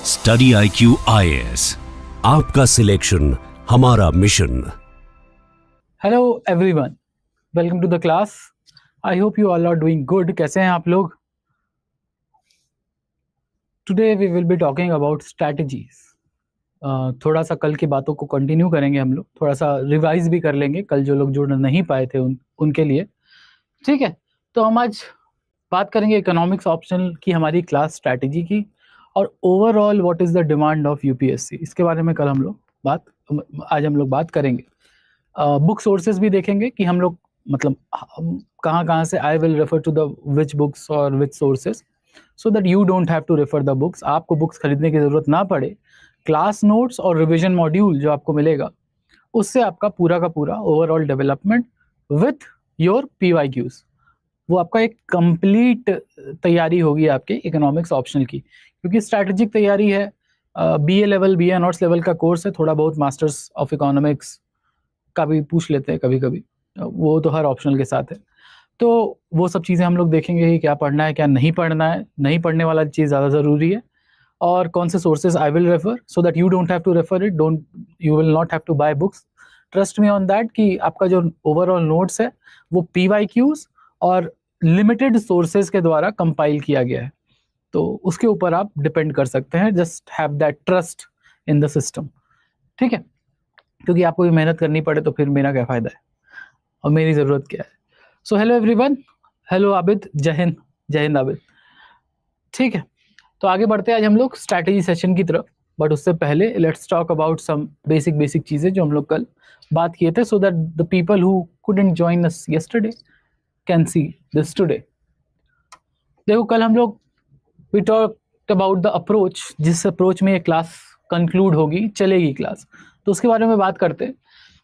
Study IQ IAS, आपका selection हमारा mission. Hello everyone, welcome to the class. I hope you all are doing good. कैसे हैं आप लोग? Today we will be talking about strategies. थोड़ा सा कल की बातों को कंटिन्यू करेंगे हम लोग, थोड़ा सा रिवाइज भी कर लेंगे कल जो लोग जुड़ नहीं पाए थे उनके लिए। ठीक है, तो हम आज बात करेंगे इकोनॉमिक्स ऑप्शनल की हमारी क्लास स्ट्रैटेजी की, और overall what is the demand of UPSC, इसके बारे में कल हम लोग आज हम लोग बात करेंगे। बुक सोर्सेज भी देखेंगे कि हम लोग मतलब कहाँ से I will refer to the which books और which sources, so that you don't have to refer the books. आपको बुक्स खरीदने की ज़रूरत ना पड़े। क्लास नोट्स और रिविजन मॉड्यूल जो आपको मिलेगा उससे आपका पूरा का पूरा overall development with your PYQs, वो आपका एक कंप्लीट तैयारी होगी आपके इकोनॉमिक्स ऑप्शनल की, क्योंकि स्ट्रैटेजिक तैयारी है। BA level, BA honours level का कोर्स है। थोड़ा बहुत मास्टर्स ऑफ इकोनॉमिक्स का भी पूछ लेते हैं कभी कभी, वो तो हर ऑप्शनल के साथ है। तो वो सब चीज़ें हम लोग देखेंगे कि क्या पढ़ना है क्या नहीं पढ़ना है। नहीं पढ़ने वाला चीज़ ज़्यादा ज़रूरी है, और कौन से sources I will refer so that you don't have to refer it, you will not have to buy books. Trust me on that कि आपका जो ओवरऑल नोट्स है वो PYQs और लिमिटेड सोर्सेज के द्वारा कंपाइल किया गया है, तो उसके ऊपर आप डिपेंड कर सकते हैं। Just have that trust in the system, ठीक है? क्योंकि आपको भी मेहनत करनी पड़े तो फिर मेरा क्या फ़ायदा है और मेरी ज़रूरत क्या है। So hello everyone, hello Abid, जय हिंद। जय हिंद आबिद। ठीक है, तो आगे बढ़ते हैं आज हम लोग स्ट्रैटेजी सेशन की तरफ, बट उससे पहले let's talk about some basic चीज़ें जो हम लोग कल बात किए थे, so that the people who couldn't join us yesterday can see this today. देखो, कल हम लोग we talked about the approach, जिस अप्रोच में ये क्लास कंक्लूड होगी, चलेगी क्लास, तो उसके बारे में बात करते हैं।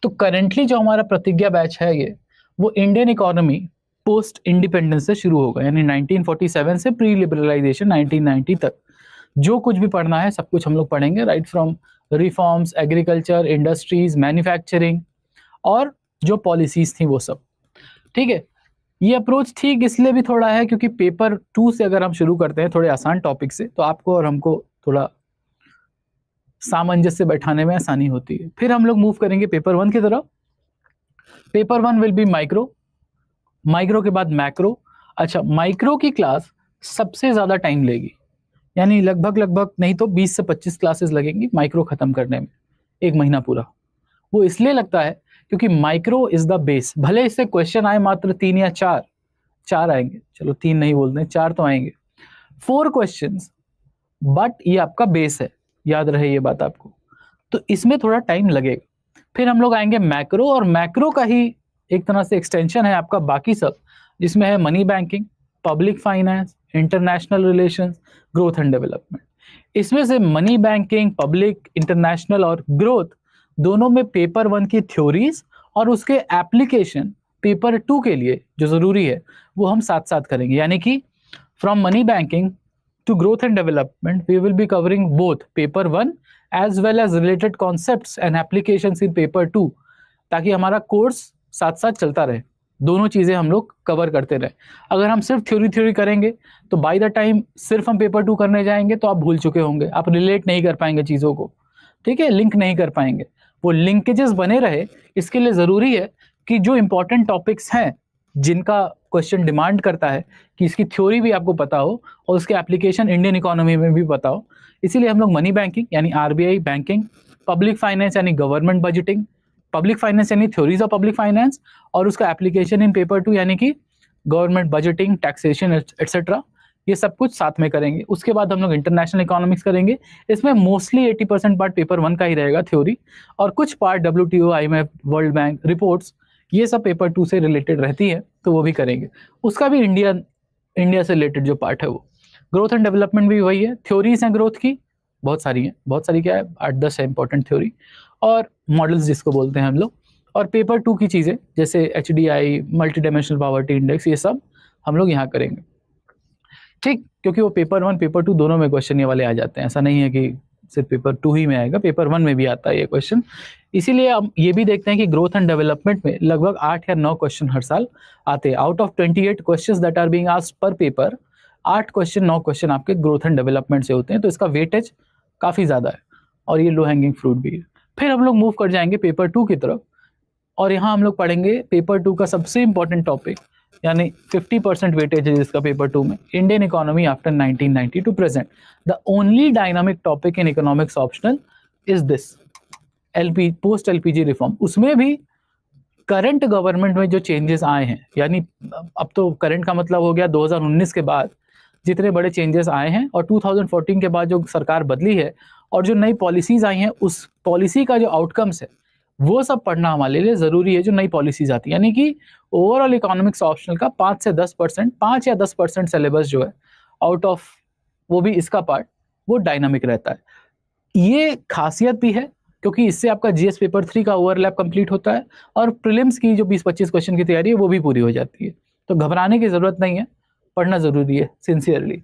तो करेंटली जो हमारा प्रतिज्ञा बैच है ये, वो इंडियन इकोनॉमी पोस्ट इंडिपेंडेंस से शुरू होगा, यानी 1947 से प्री लिबरलाइजेशन 1990 तक जो कुछ भी पढ़ना है सब कुछ हम लोग पढ़ेंगे, right from reforms, agriculture, industries, manufacturing और जो पॉलिसीज थी वो सब। ठीक है, ये अप्रोच ठीक इसलिए भी थोड़ा है क्योंकि पेपर 2 से अगर हम शुरू करते हैं थोड़े आसान टॉपिक से, तो आपको और हमको थोड़ा सामंजस्य बैठाने में आसानी होती है। फिर हम लोग मूव करेंगे पेपर 1 की तरफ। Paper 1 will be micro, micro के बाद मैक्रो। अच्छा, माइक्रो की क्लास सबसे ज़्यादा टाइम लेगी, यानी लगभग नहीं तो 20 से 25 क्लासेस लगेंगी माइक्रो ख़त्म करने में, 1 महीना पूरा। वो इसलिए लगता है क्योंकि माइक्रो इज़ द बेस। भले इससे क्वेश्चन आए मात्र 3 या 4 आएंगे, चलो 3 नहीं बोलते हैं, 4 तो आएंगे, 4 क्वेश्चंस, बट ये आपका बेस है, याद रहे ये बात आपको। तो इसमें थोड़ा टाइम लगेगा। फिर हम लोग आएंगे मैक्रो, और मैक्रो का ही एक तरह से एक्सटेंशन है आपका बाकी सब, जिसमें है money banking, public finance, international relations, growth and development. इसमें से मनी बैंकिंग, पब्लिक, इंटरनेशनल और ग्रोथ दोनों में पेपर 1 की थ्योरीज और उसके एप्लीकेशन पेपर 2 के लिए जो जरूरी है वो हम साथ साथ करेंगे। यानी कि from money banking to growth and development, we will be covering both paper 1 as well as related concepts and applications in paper 2, ताकि हमारा कोर्स साथ साथ चलता रहे, दोनों चीज़ें हम लोग कवर करते रहे। अगर हम सिर्फ थ्योरी करेंगे तो बाय द टाइम सिर्फ हम पेपर 2 करने जाएंगे तो आप भूल चुके होंगे, आप रिलेट नहीं कर पाएंगे चीज़ों को, ठीक है, लिंक नहीं कर पाएंगे। वो लिंकेजेस बने रहे, इसके लिए ज़रूरी है कि जो इंपॉर्टेंट टॉपिक्स हैं जिनका क्वेश्चन डिमांड करता है कि इसकी थ्योरी भी आपको पता हो और उसके एप्लीकेशन इंडियन इकोनॉमी में भी पता हो। इसीलिए हम लोग मनी बैंकिंग यानी RBI बैंकिंग, पब्लिक फाइनेंस यानी गवर्नमेंट बजटिंग, पब्लिक फाइनेंस यानी थ्योरीज ऑफ पब्लिक फाइनेंस, और उसका एप्लीकेशन इन पेपर 2 यानी कि गवर्नमेंट बजटिंग, टैक्सेशन एटसेट्रा, ये सब कुछ साथ में करेंगे। उसके बाद हम लोग इंटरनेशनल इकोनॉमिक्स करेंगे। इसमें मोस्टली 80% पार्ट पेपर 1 का ही रहेगा थ्योरी, और कुछ part WTO, IMF, world bank reports, ये सब पेपर 2 से रिलेटेड रहती है, तो वो भी करेंगे। उसका भी इंडिया से रिलेटेड जो पार्ट है वो। ग्रोथ एंड डेवलपमेंट भी वही है, थ्योरीज हैं ग्रोथ की, बहुत सारी हैं, बहुत सारी क्या है, 8-10 है इंपॉर्टेंट थ्योरी, और मॉडल्स जिसको बोलते हैं हम लोग। और पेपर 2 की चीज़ें जैसे HDI, multi dimensional poverty index, ये सब हम लोग यहाँ करेंगे, ठीक, क्योंकि वो पेपर 1 पेपर 2 दोनों में क्वेश्चन ये वाले आ जाते हैं। ऐसा नहीं है कि सिर्फ पेपर 2 ही में आएगा, पेपर 1 में भी आता है ये क्वेश्चन। इसीलिए हम ये भी देखते हैं कि ग्रोथ एंड डेवलपमेंट में लगभग 8 या 9 क्वेश्चन हर साल आते हैं। Out of 28 questions that are being asked per paper, 8 question 9 question आपके ग्रोथ एंड डेवलपमेंट से होते हैं, तो इसका वेटेज काफ़ी ज़्यादा है और ये लो हैंगिंग फ्रूट भी है। फिर हम लोग मूव कर जाएंगे पेपर 2 की तरफ और यहाँ हम लोग पढ़ेंगे पेपर 2 का सबसे इंपॉर्टेंट टॉपिक, यानी 50% वेटेज है इसका पेपर 2 में, Indian economy after 1990 to present. The only dynamic topic in economics optional is this post LPG reform. उसमें भी करंट गवर्नमेंट में जो चेंजेस आए हैं, यानी अब तो करंट का मतलब हो गया 2019 के बाद जितने बड़े चेंजेस आए हैं और 2014 के बाद जो सरकार बदली है और जो नई पॉलिसीज आई हैं, उस पॉलिसी का जो आउटकम्स है वो सब पढ़ना हमारे लिए ज़रूरी है। जो नई पॉलिसीज आती है, यानी कि ओवरऑल इकोनॉमिक्स ऑप्शनल का 5 से 10%, 5 या 10% सिलेबस जो है आउट ऑफ, वो भी इसका पार्ट, वो डायनामिक रहता है। ये खासियत भी है क्योंकि इससे आपका जीएस पेपर 3 का ओवरलैप कंप्लीट होता है और प्रीलिम्स की जो 20-25 क्वेश्चन की तैयारी है वो भी पूरी हो जाती है। तो घबराने की ज़रूरत नहीं है, पढ़ना ज़रूरी है सिंसियरली।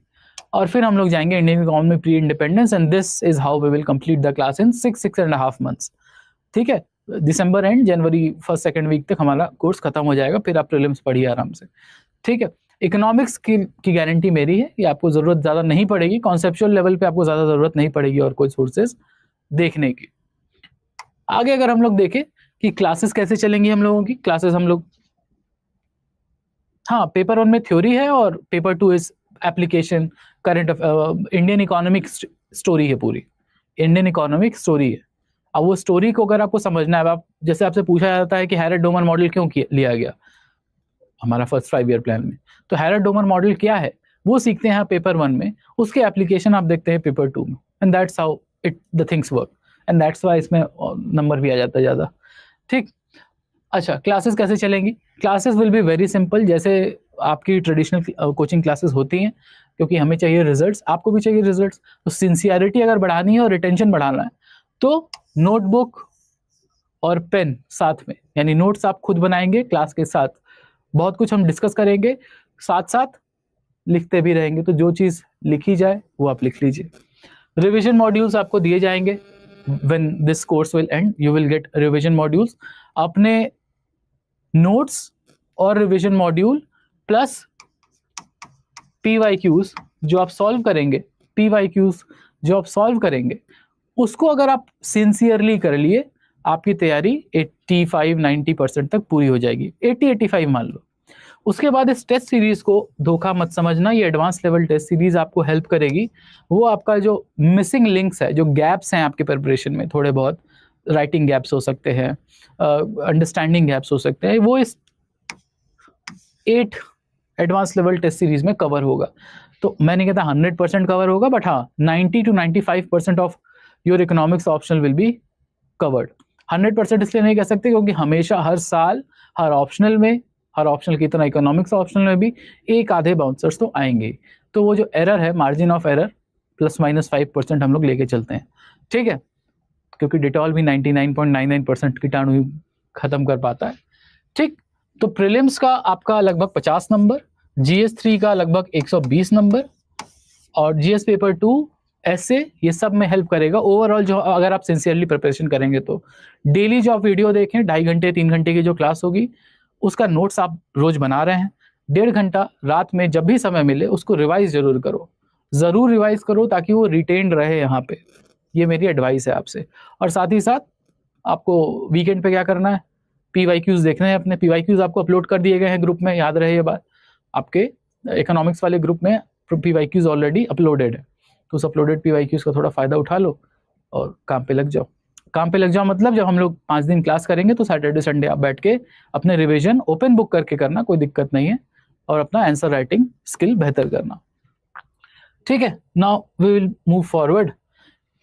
और फिर हम लोग जाएंगे Indian economy pre independence, and this is how we will complete the class in 6.5 months. ठीक है, दिसंबर एंड जनवरी 1st-2nd वीक तक हमारा कोर्स खत्म हो जाएगा, फिर आप प्रीलिम्स पढ़िए आराम से। ठीक है, इकोनॉमिक्स की गारंटी मेरी है, ये आपको ज़रूरत ज़्यादा नहीं पड़ेगी, कॉन्सेप्चुअल लेवल पे आपको ज़्यादा ज़रूरत नहीं पड़ेगी और कोई सोर्सेज देखने की। आगे अगर हम लोग देखें कि क्लासेस कैसे चलेंगी हम लोगों की, क्लासेस हम लोग, हाँ, पेपर 1 में थ्योरी है और paper 2 is application, current Indian economic story है, पूरी इंडियन इकोनॉमिक स्टोरी है। अब वो स्टोरी को अगर आपको समझना है, आप जैसे आपसे पूछा जाता है कि हैरेट-डोमर मॉडल क्यों लिया गया हमारा फर्स्ट 5 ईयर प्लान में, तो हैरेट-डोमर मॉडल क्या है वो सीखते हैं पेपर 1 में, उसके एप्लीकेशन आप देखते हैं पेपर 2 में, and that's how the things work, and that's why इसमें नंबर भी आ जाता है ज़्यादा। ठीक, अच्छा, क्लासेस कैसे चलेंगी? Classes will be very simple, जैसे आपकी ट्रेडिशनल कोचिंग क्लासेस होती हैं, क्योंकि हमें चाहिए रिजल्ट्स, आपको भी चाहिए रिजल्ट्स। तो सिंसियरिटी अगर बढ़ानी है और रिटेंशन बढ़ाना है तो नोटबुक और पेन साथ में, यानी नोट्स आप खुद बनाएंगे क्लास के साथ, बहुत कुछ हम डिस्कस करेंगे, साथ साथ लिखते भी रहेंगे, तो जो चीज़ लिखी जाए वो आप लिख लीजिए। रिविजन मॉड्यूल्स आपको दिए जाएंगे, when this course will end you will get revision modules, अपने नोट्स और रिविजन मॉड्यूल प्लस PYQs जो आप सॉल्व करेंगे, PYQs जो आप सॉल्व करेंगे, उसको अगर आप सिंसियरली कर लिए, आपकी तैयारी 85-90% तक पूरी हो जाएगी, 80-85 मान लो। उसके बाद इस टेस्ट सीरीज को धोखा मत समझना, ये एडवांस लेवल टेस्ट सीरीज आपको हेल्प करेगी। वो आपका जो मिसिंग लिंक्स है, जो गैप्स हैं आपके प्रिपरेशन में, थोड़े बहुत राइटिंग गैप्स हो सकते हैं, अंडरस्टैंडिंग गैप्स हो सकते हैं, वो इस 8 एडवांस लेवल टेस्ट सीरीज में कवर होगा। तो मैं नहीं कहता 100% कवर होगा, बट हाँ 90-95% of your economics optional will be covered. 100% इसलिए नहीं कह सकते क्योंकि हमेशा हर साल हर ऑप्शनल में, हर ऑप्शनल की तरह इकोनॉमिक्स ऑप्शनल में भी एक आधे बाउंसर्स तो आएंगे, तो वो जो एरर है, मार्जिन ऑफ एरर ±5% हम लोग लेके चलते हैं। ठीक है, क्योंकि डिटॉल भी 99.99% कीटाणु ही खत्म कर पाता है। ठीक, तो प्रीलिम्स का आपका लगभग 50 नंबर, GS3 का लगभग 120 नंबर और GS पेपर 2 ऐसे, ये सब में हेल्प करेगा ओवरऑल। जो अगर आप सिंसियरली प्रिपरेशन करेंगे तो डेली जो आप वीडियो देखें, 2.5 घंटे 3 घंटे की जो क्लास होगी, उसका नोट्स आप रोज बना रहे हैं, 1.5 घंटा रात में जब भी समय मिले उसको रिवाइज जरूर करो, ज़रूर रिवाइज करो ताकि वो रिटेन रहे यहाँ पे। ये मेरी एडवाइस है आपसे। और साथ ही साथ आपको वीकेंड पे क्या करना है, PYQs देखने हैं अपने। PYQs आपको अपलोड कर दिए गए हैं ग्रुप में, याद रहे ये बात, आपके इकोनॉमिक्स वाले ग्रुप में PYQs ऑलरेडी अपलोडेड है, तो उस अपलोडेड PYQs का थोड़ा फ़ायदा उठा लो और काम पे लग जाओ। काम पे लग जाओ मतलब जब हम लोग 5 दिन क्लास करेंगे तो सैटरडे संडे आप बैठ के अपने रिवीजन ओपन बुक करके करना, कोई दिक्कत नहीं है, और अपना आंसर राइटिंग स्किल बेहतर करना। ठीक है, now we will move forward.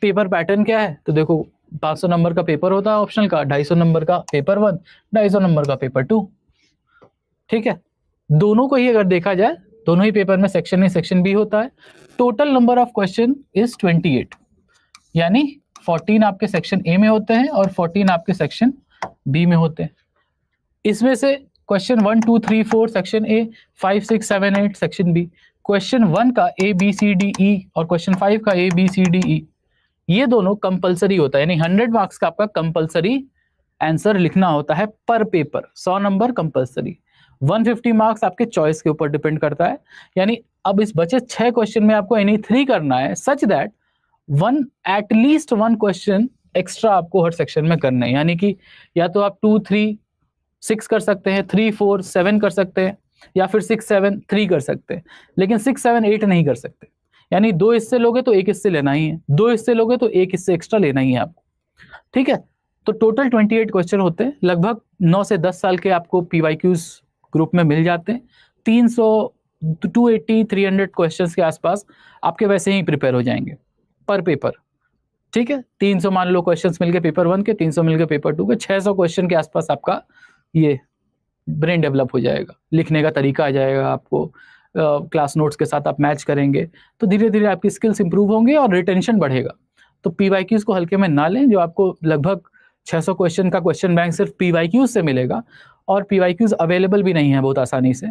Paper pattern क्या है, तो देखो 500 नंबर का पेपर होता है ऑप्शनल का, 250 नंबर का पेपर 1, 250 नंबर का पेपर 2। ठीक है, दोनों को ही अगर देखा जाए, दोनों ही पेपर में सेक्शन ए सेक्शन बी होता है। Total number of question is 28, यानी 14 आपके सेक्शन ए में होते हैं और 14 आपके सेक्शन बी में होते हैं। इसमें से question 1, 2, 3, 4 section A, 5, 6, 7, 8 section B. Question 1 का ABCDE और क्वेश्चन 5 का ABCDE, ये दोनों कंपलसरी होता है, यानी 100 मार्क्स का आपका कंपलसरी आंसर लिखना होता है पर पेपर, 100 नंबर कंपलसरी। 150 मार्क्स आपके चॉइस के ऊपर डिपेंड करता है, यानी अब इस बचे 6 क्वेश्चन में आपको एनी 3 करना है, such that at least one question extra आपको हर सेक्शन में करना है, यानी कि या तो आप 2 3 6 कर सकते हैं, 3 4 7 कर सकते हैं, या फिर 6 7 3 कर सकते हैं, लेकिन 6 7 8 नहीं कर सकते। यानी 2 हिस्से लोगे तो 1 हिस्से लेना ही है, 2 हिस्से लोगे तो 1 हिस्से एक्स्ट्रा लेना ही है आपको, ठीक है। तो टोटल 28 क्वेश्चन होते हैं, लगभग 9 से 10 साल के आपको पीवाईक्यूज ग्रुप में मिल जाते हैं। 300 280 300 क्वेश्चंस के आसपास आपके वैसे ही प्रिपेयर हो जाएंगे पर पेपर, ठीक है। 300 मान लो क्वेश्चंस मिल गए पेपर 1 के, 300 मिल गए पेपर 2 के, 600 क्वेश्चन के आसपास आपका ये ब्रेन डेवलप हो जाएगा, लिखने का तरीका आ जाएगा आपको, क्लास नोट्स के साथ आप मैच करेंगे तो धीरे धीरे आपकी स्किल्स इंप्रूव होंगे और रिटेंशन बढ़ेगा। तो पीवाईक्यूज को हल्के में ना लें, जो आपको लगभग 600 क्वेश्चन का क्वेश्चन बैंक सिर्फ पीवाईक्यूज से मिलेगा, और पीवाईक्यूज अवेलेबल भी नहीं है बहुत आसानी से,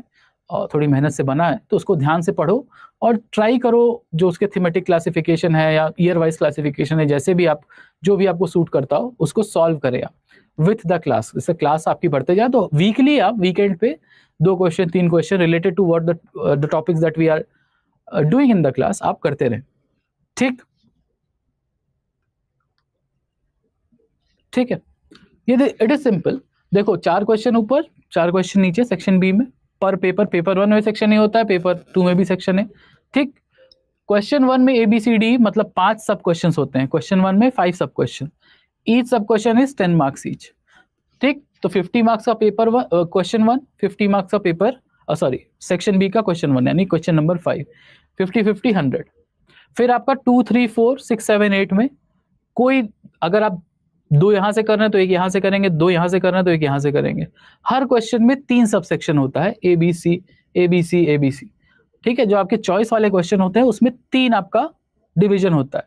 और थोड़ी मेहनत से बना है, तो उसको ध्यान से पढ़ो और ट्राई करो जो उसके थीमेटिक क्लासिफिकेशन है या ईयर वाइज क्लासिफिकेशन है, जैसे भी आप जो भी आपको सूट करता हो उसको सॉल्व करें आप विथ द क्लास। जैसे क्लास आपकी बढ़ते जाए तो वीकली आप वीकेंड पे 2 question 3 question related to what the topics that we are doing in the class आप करते रहें, ठीक ठीक है। ये इट इज सिंपल। देखो 4 क्वेश्चन ऊपर 4 क्वेश्चन नीचे सेक्शन बी में पर पेपर, पेपर 1 में सेक्शन ही होता है, पेपर 2 में भी सेक्शन है, ठीक। क्वेश्चन 1 में ABCD मतलब 5 सब क्वेश्चन होते हैं, क्वेश्चन 1 में 5 सब क्वेश्चन, ईच सब क्वेश्चन इज 10 मार्क्स ईच, ठीक। तो 50 मार्क्स का पेपर क्वेश्चन 1, 50 मार्क्स का पेपर सॉरी सेक्शन बी का क्वेश्चन 1 यानी क्वेश्चन नंबर 5, 50 50 100। फिर आपका 2 3 4 6 7 8 में कोई, अगर आप 2 यहां से कर रहे हैं तो एक यहां से करेंगे, 2 यहां से कर रहे हैं तो एक यहां से करेंगे। हर क्वेश्चन में 3 सब सेक्शन होता है, ABC ABC ABC, ठीक है। जो आपके चॉइस वाले क्वेश्चन होते हैं उसमें 3 आपका डिवीजन होता है,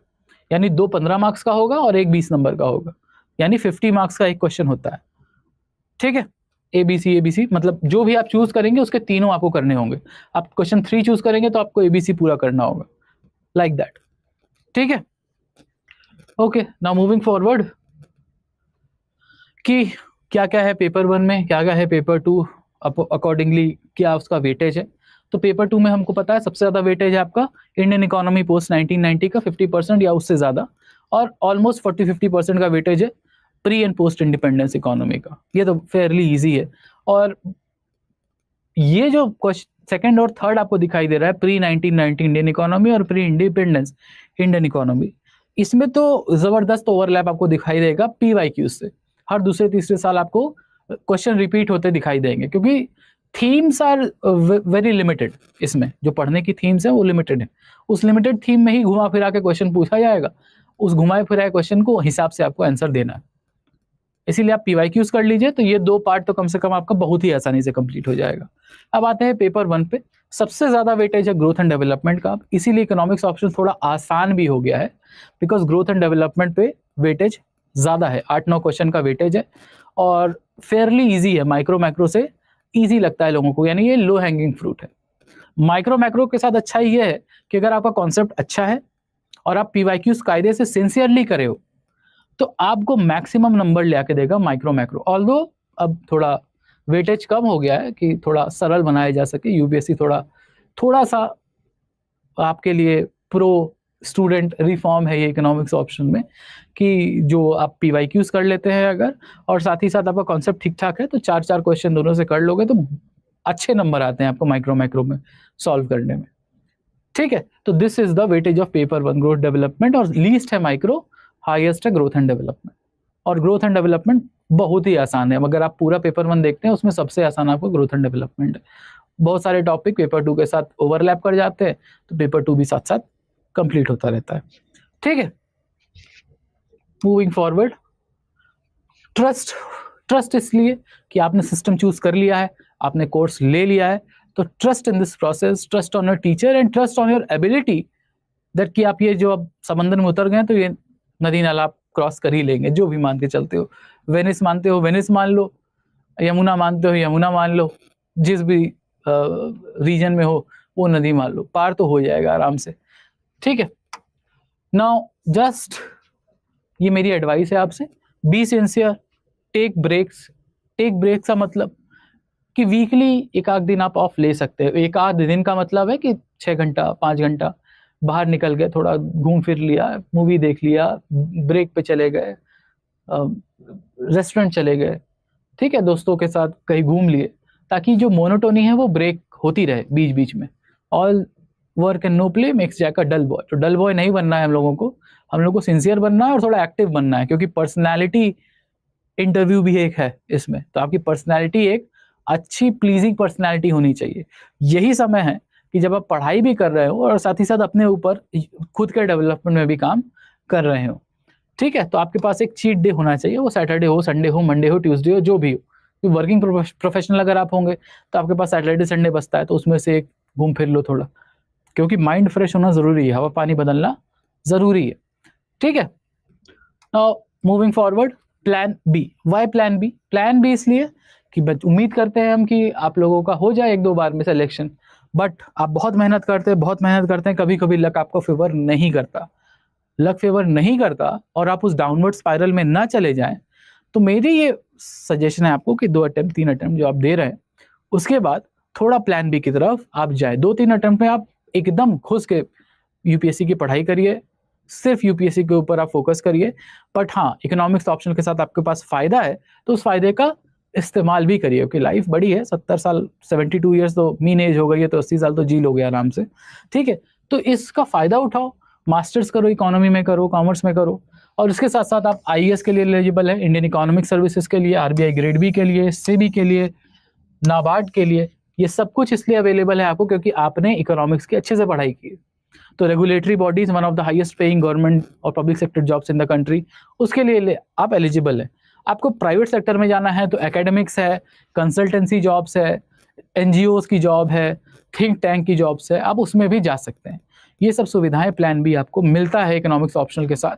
यानी 2 15 मार्क्स का होगा और एक 20 नंबर का होगा, यानी 50 मार्क्स का एक क्वेश्चन होता है, ठीक है। ABC ABC मतलब जो भी आप चूज करेंगे उसके तीनों आपको करने होंगे। आप क्वेश्चन 3 चूज करेंगे तो आपको ABC पूरा करना होगा, लाइक दैट, ठीक है। ओके, नाउ मूविंग फॉरवर्ड कि क्या क्या है पेपर 1 में, क्या क्या है पेपर 2, अकॉर्डिंगली क्या उसका वेटेज है। तो पेपर 2 में हमको पता है सबसे ज्यादा वेटेज है आपका इंडियन इकोनॉमी पोस्ट 1990 का 50% या उससे ज्यादा, और ऑलमोस्ट 40-50% का वेटेज है pre and post independence economy का। ये तो फेयरली इजी है। और ये जो सेकंड और थर्ड आपको दिखाई दे रहा है, प्री 1990 इंडियन इकोनॉमी और प्री इंडिपेंडेंस इंडियन इकोनॉमी, इसमें तो जबरदस्त ओवरलैप आपको दिखाई देगा पीवाईक्यू से। हर दूसरे तीसरे साल आपको क्वेश्चन रिपीट होते दिखाई देंगे, क्योंकि थीम्स आर वेरी लिमिटेड। इसमें जो पढ़ने की थीम्स है वो लिमिटेड है, उस लिमिटेड थीम में ही घुमा फिरा के क्वेश्चन पूछा जाएगा, उस घुमाए फिराए क्वेश्चन को हिसाब से आपको आंसर देना है। इसीलिए आप पीवाईक्यूज कर लीजिए, तो ये 2 पार्ट तो कम से कम आपका बहुत ही आसानी से कंप्लीट हो जाएगा। अब आते हैं पेपर 1 पे। सबसे ज्यादा वेटेज है ग्रोथ एंड डेवलपमेंट का, इसीलिए इकोनॉमिक्स ऑप्शन थोड़ा आसान भी हो गया है, बिकॉज ग्रोथ एंड डेवलपमेंट पे वेटेज ज्यादा है, 8-9 क्वेश्चन का वेटेज है, और फेयरली इजी है, माइक्रो मैक्रो से इजी लगता है लोगों को, यानी ये लो हैंगिंग फ्रूट है। माइक्रो मैक्रो के साथ अच्छा ये है कि अगर आपका कॉन्सेप्ट अच्छा है और आप पीवाईक्यूज कायदे से सिंसियरली करे हो, तो आपको मैक्सिमम नंबर ले आके देगा माइक्रो मैक्रो। ऑल्दो अब थोड़ा वेटेज कम हो गया है कि थोड़ा सरल बनाया जा सके, यूपीएससी थोड़ा सा आपके लिए प्रो स्टूडेंट रिफॉर्म है ये इकोनॉमिक्स ऑप्शन में, कि जो आप पीवाईक्यूज कर लेते हैं अगर, और साथ ही साथ आपका कॉन्सेप्ट ठीक ठाक है, तो 4-4 क्वेश्चन दोनों से कर लोगे तो अच्छे नंबर आते हैं आपको माइक्रो मैक्रो में सॉल्व करने में, ठीक है। तो this is the weightage of paper 1 growth development, और लीस्ट है माइक्रो, हाईएस्ट है ग्रोथ एंड डेवलपमेंट। और ग्रोथ एंड डेवलपमेंट बहुत ही आसान है, अगर आप पूरा पेपर 1 देखते हैं उसमें सबसे आसान आपको ग्रोथ एंड डेवलपमेंट है। बहुत सारे टॉपिक पेपर 2 के साथ ओवरलैप कर जाते हैं, तो पेपर 2 भी साथ साथ कंप्लीट होता रहता है, ठीक है। मूविंग फॉरवर्ड, ट्रस्ट इसलिए कि आपने सिस्टम चूज कर लिया है, आपने कोर्स ले लिया है, तो trust in this process, trust on your teacher and trust on your ability that कि आप ये जो अब समंदर में उतर गए तो ये नदी नाला आप क्रॉस कर ही लेंगे, जो भी मान के चलते हो। वेनिस मानते हो वेनिस मान लो, यमुना मानते हो यमुना मान लो, जिस भी रीजन में हो वो नदी मान लो, पार तो हो जाएगा आराम से, ठीक है। नाउ जस्ट ये मेरी एडवाइस है आपसे, be sincere, take breaks. Take breaks का मतलब कि वीकली एक आध दिन आप ऑफ ले सकते हो। एक आध दिन का मतलब है कि 6 घंटा 5 घंटा बाहर निकल गए, थोड़ा घूम फिर लिया, मूवी देख लिया, ब्रेक पे चले गए, रेस्टोरेंट चले गए, ठीक है, दोस्तों के साथ कहीं घूम लिए, ताकि जो मोनोटोनी है वो ब्रेक होती रहे बीच बीच में। All work and no play makes Jack a dull boy. तो डल बॉय नहीं बनना है हम लोगों को, हम लोग को सिंसियर बनना है और थोड़ा एक्टिव बनना है, क्योंकि पर्सनैलिटी इंटरव्यू भी एक है इसमें। तो आपकी पर्सनैलिटी एक अच्छी प्लीजिंग पर्सनैलिटी होनी चाहिए। यही समय है कि जब आप पढ़ाई भी कर रहे हो और साथ ही साथ अपने ऊपर खुद के डेवलपमेंट में भी काम कर रहे हो, ठीक है। तो आपके पास एक चीट डे होना चाहिए, वो सैटरडे हो, संडे हो, मंडे हो, ट्यूसडे हो, जो भी हो। वर्किंग प्रोफेशनल अगर आप होंगे तो आपके पास सैटरडे संडे बचता है, तो उसमें से एक घूम फिर लो थोड़ा, क्योंकि माइंड फ्रेश होना जरूरी है, हवा पानी बदलना जरूरी है, ठीक है। Now moving forward, plan B. Why plan B? Plan B इसलिए कि उम्मीद करते हैं हम कि आप लोगों का हो जाए 1-2 बार में सिलेक्शन, बट आप बहुत मेहनत करते हैं, कभी कभी लक आपको फेवर नहीं करता, लक फेवर नहीं करता और आप उस डाउनवर्ड स्पाइरल में ना चले जाएं। तो मेरी ये सजेशन है आपको कि 2 अटेम्प्ट 3 अटेम्प्ट जो आप दे रहे हैं, उसके बाद थोड़ा प्लान बी की तरफ आप जाए। 2-3 अटेम्प्ट में आप एकदम घुस के यूपीएससी की पढ़ाई करिए, सिर्फ यूपीएससी के ऊपर आप फोकस करिए। बट हाँ, इकोनॉमिक्स ऑप्शन के साथ आपके पास फायदा है, तो उस फायदे का इस्तेमाल भी करिए, क्योंकि लाइफ बड़ी है, 70 साल 72 ईयर्स तो मीन एज हो गई है, तो 80 साल तो जी लोगे आराम से, ठीक है। तो इसका फायदा उठाओ, मास्टर्स करो, इकोनॉमी में करो, कॉमर्स में करो, और इसके साथ साथ आप आईएएस के लिए एलिजिबल है, इंडियन इकोनॉमिक सर्विसेज के लिए, आरबीआई ग्रेड बी के लिए, सेबी के लिए, नाबार्ड के लिए। ये सब कुछ इसलिए अवेलेबल है आपको क्योंकि आपने इकोनॉमिक्स की अच्छे से पढ़ाई की। तो regulatory bodies, one of the highest paying government और public sector jobs in the country, उसके लिए आप एलिजिबल है। आपको प्राइवेट सेक्टर में जाना है तो एकेडमिक्स है, कंसल्टेंसी जॉब्स है, एनजीओ की जॉब है, थिंक टैंक की जॉब्स है, आप उसमें भी जा सकते हैं। ये सब सुविधाएं प्लान बी आपको मिलता है इकोनॉमिक्स ऑप्शनल के साथ,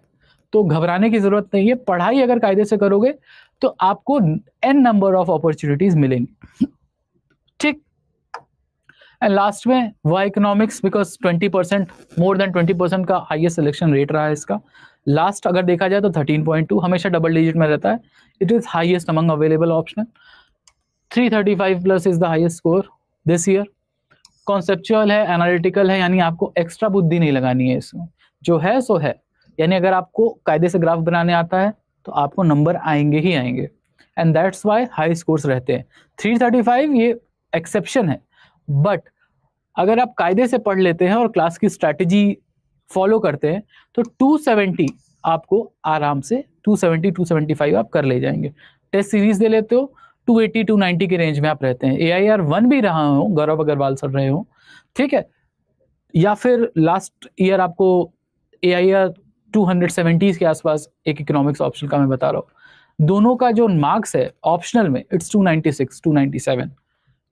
तो घबराने की जरूरत नहीं है। पढ़ाई अगर कायदे से करोगे तो आपको एन नंबर ऑफ अपॉर्चुनिटीज मिलेंगी, ठीक। एंड लास्ट में why economics, because 20%, more than 20% का हाईएस्ट सिलेक्शन रेट रहा है इसका। लास्ट अगर देखा जाए तो 13.2 हमेशा डबल डिजिट में रहता है। It is highest among available option. 335 plus is the highest score this year. Conceptual है, एनालिटिकल है, यानी आपको एक्स्ट्रा बुद्धि नहीं लगानी है इसमें, जो है सो है। यानी अगर आपको कायदे से ग्राफ बनाने आता है तो आपको नंबर आएंगे ही आएंगे, and that's why high scores रहते हैं। 335 ये एक्सेप्शन है, बट अगर आप कायदे से पढ़ लेते हैं और क्लास की स्ट्रैटेजी फॉलो करते हैं तो 270 आपको आराम से 270-275 आप कर ले जाएंगे। टेस्ट सीरीज दे लेते हो 280-290 के रेंज में आप रहते हैं। AIR 1 भी रहा हो, गौरव अग्रवाल सर रहे हो, ठीक है, या फिर लास्ट ईयर आपको AIR 270 के आसपास एक इकोनॉमिक्स ऑप्शन का मैं बता रहा हूँ, दोनों का जो मार्क्स है ऑप्शनल में इट्स 296-297,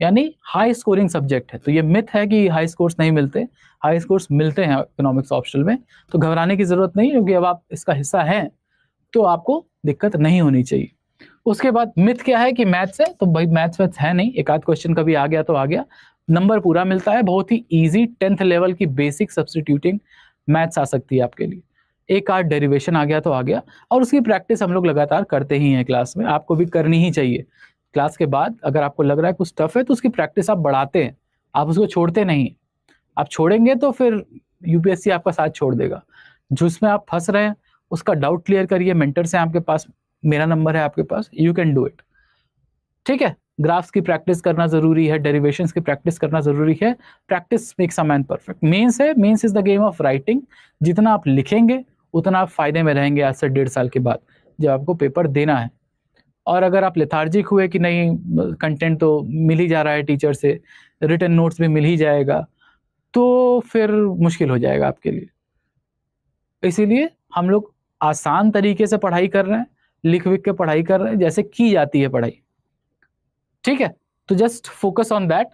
यानी हाई स्कोरिंग सब्जेक्ट है। तो ये मिथ है कि हाई स्कोर्स नहीं मिलते, हाई स्कोर्स मिलते हैं इकोनॉमिक्स ऑप्शनल में, तो घबराने की जरूरत नहीं, क्योंकि अब आप इसका हिस्सा हैं तो आपको दिक्कत नहीं होनी चाहिए। उसके बाद मिथ क्या है कि मैथ्स है, तो भाई मैथ्स है नहीं, एक आध क्वेश्चन कभी आ गया तो आ गया, नंबर पूरा मिलता है। बहुत ही इजी 10th लेवल की बेसिक सब्स्टिट्यूटिंग मैथ्स आ सकती है आपके लिए, एक आध डेरिवेशन आ गया तो आ गया, और उसकी प्रैक्टिस हम लोग लगातार करते ही हैं क्लास में, आपको भी करनी ही चाहिए। क्लास के बाद अगर आपको लग रहा है कुछ टफ है तो उसकी प्रैक्टिस आप बढ़ाते हैं, आप उसको छोड़ते नहीं। आप छोड़ेंगे तो फिर यूपीएससी आपका साथ छोड़ देगा। जिसमें आप फंस रहे हैं उसका डाउट क्लियर करिए, मेंटर से आपके पास, मेरा नंबर है आपके पास, यू कैन डू इट, ठीक है। ग्राफ्स की प्रैक्टिस करना जरूरी है, डेरिवेशंस की प्रैक्टिस करना जरूरी है। Practice makes a man perfect. Mains है, mains is the game of writing. जितना आप लिखेंगे उतना आप फायदे में रहेंगे आज से 1.5 साल के बाद जब आपको पेपर देना है। और अगर आप लेथार्जिक हुए कि नहीं कंटेंट तो मिल ही जा रहा है टीचर से, रिटन नोट्स भी मिल ही जाएगा, तो फिर मुश्किल हो जाएगा आपके लिए। इसीलिए हम लोग आसान तरीके से पढ़ाई कर रहे हैं, लिख विख के पढ़ाई कर रहे हैं जैसे की जाती है पढ़ाई, ठीक है। तो जस्ट फोकस ऑन दैट।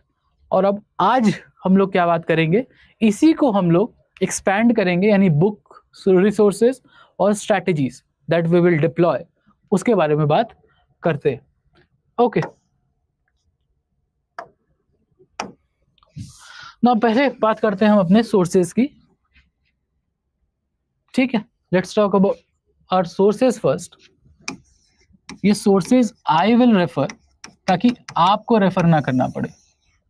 और अब आज हम लोग क्या बात करेंगे, इसी को हम लोग एक्सपैंड करेंगे, यानी बुक, रिसोर्सेज और strategies that we will deploy, उसके बारे में बात करते हैं। ओके, ना पहले बात करते हैं हम अपने सोर्सेज की, ठीक है। Let's talk about our sources first. ये सोर्सेज आई विल रेफर, ताकि आपको रेफर ना करना पड़े,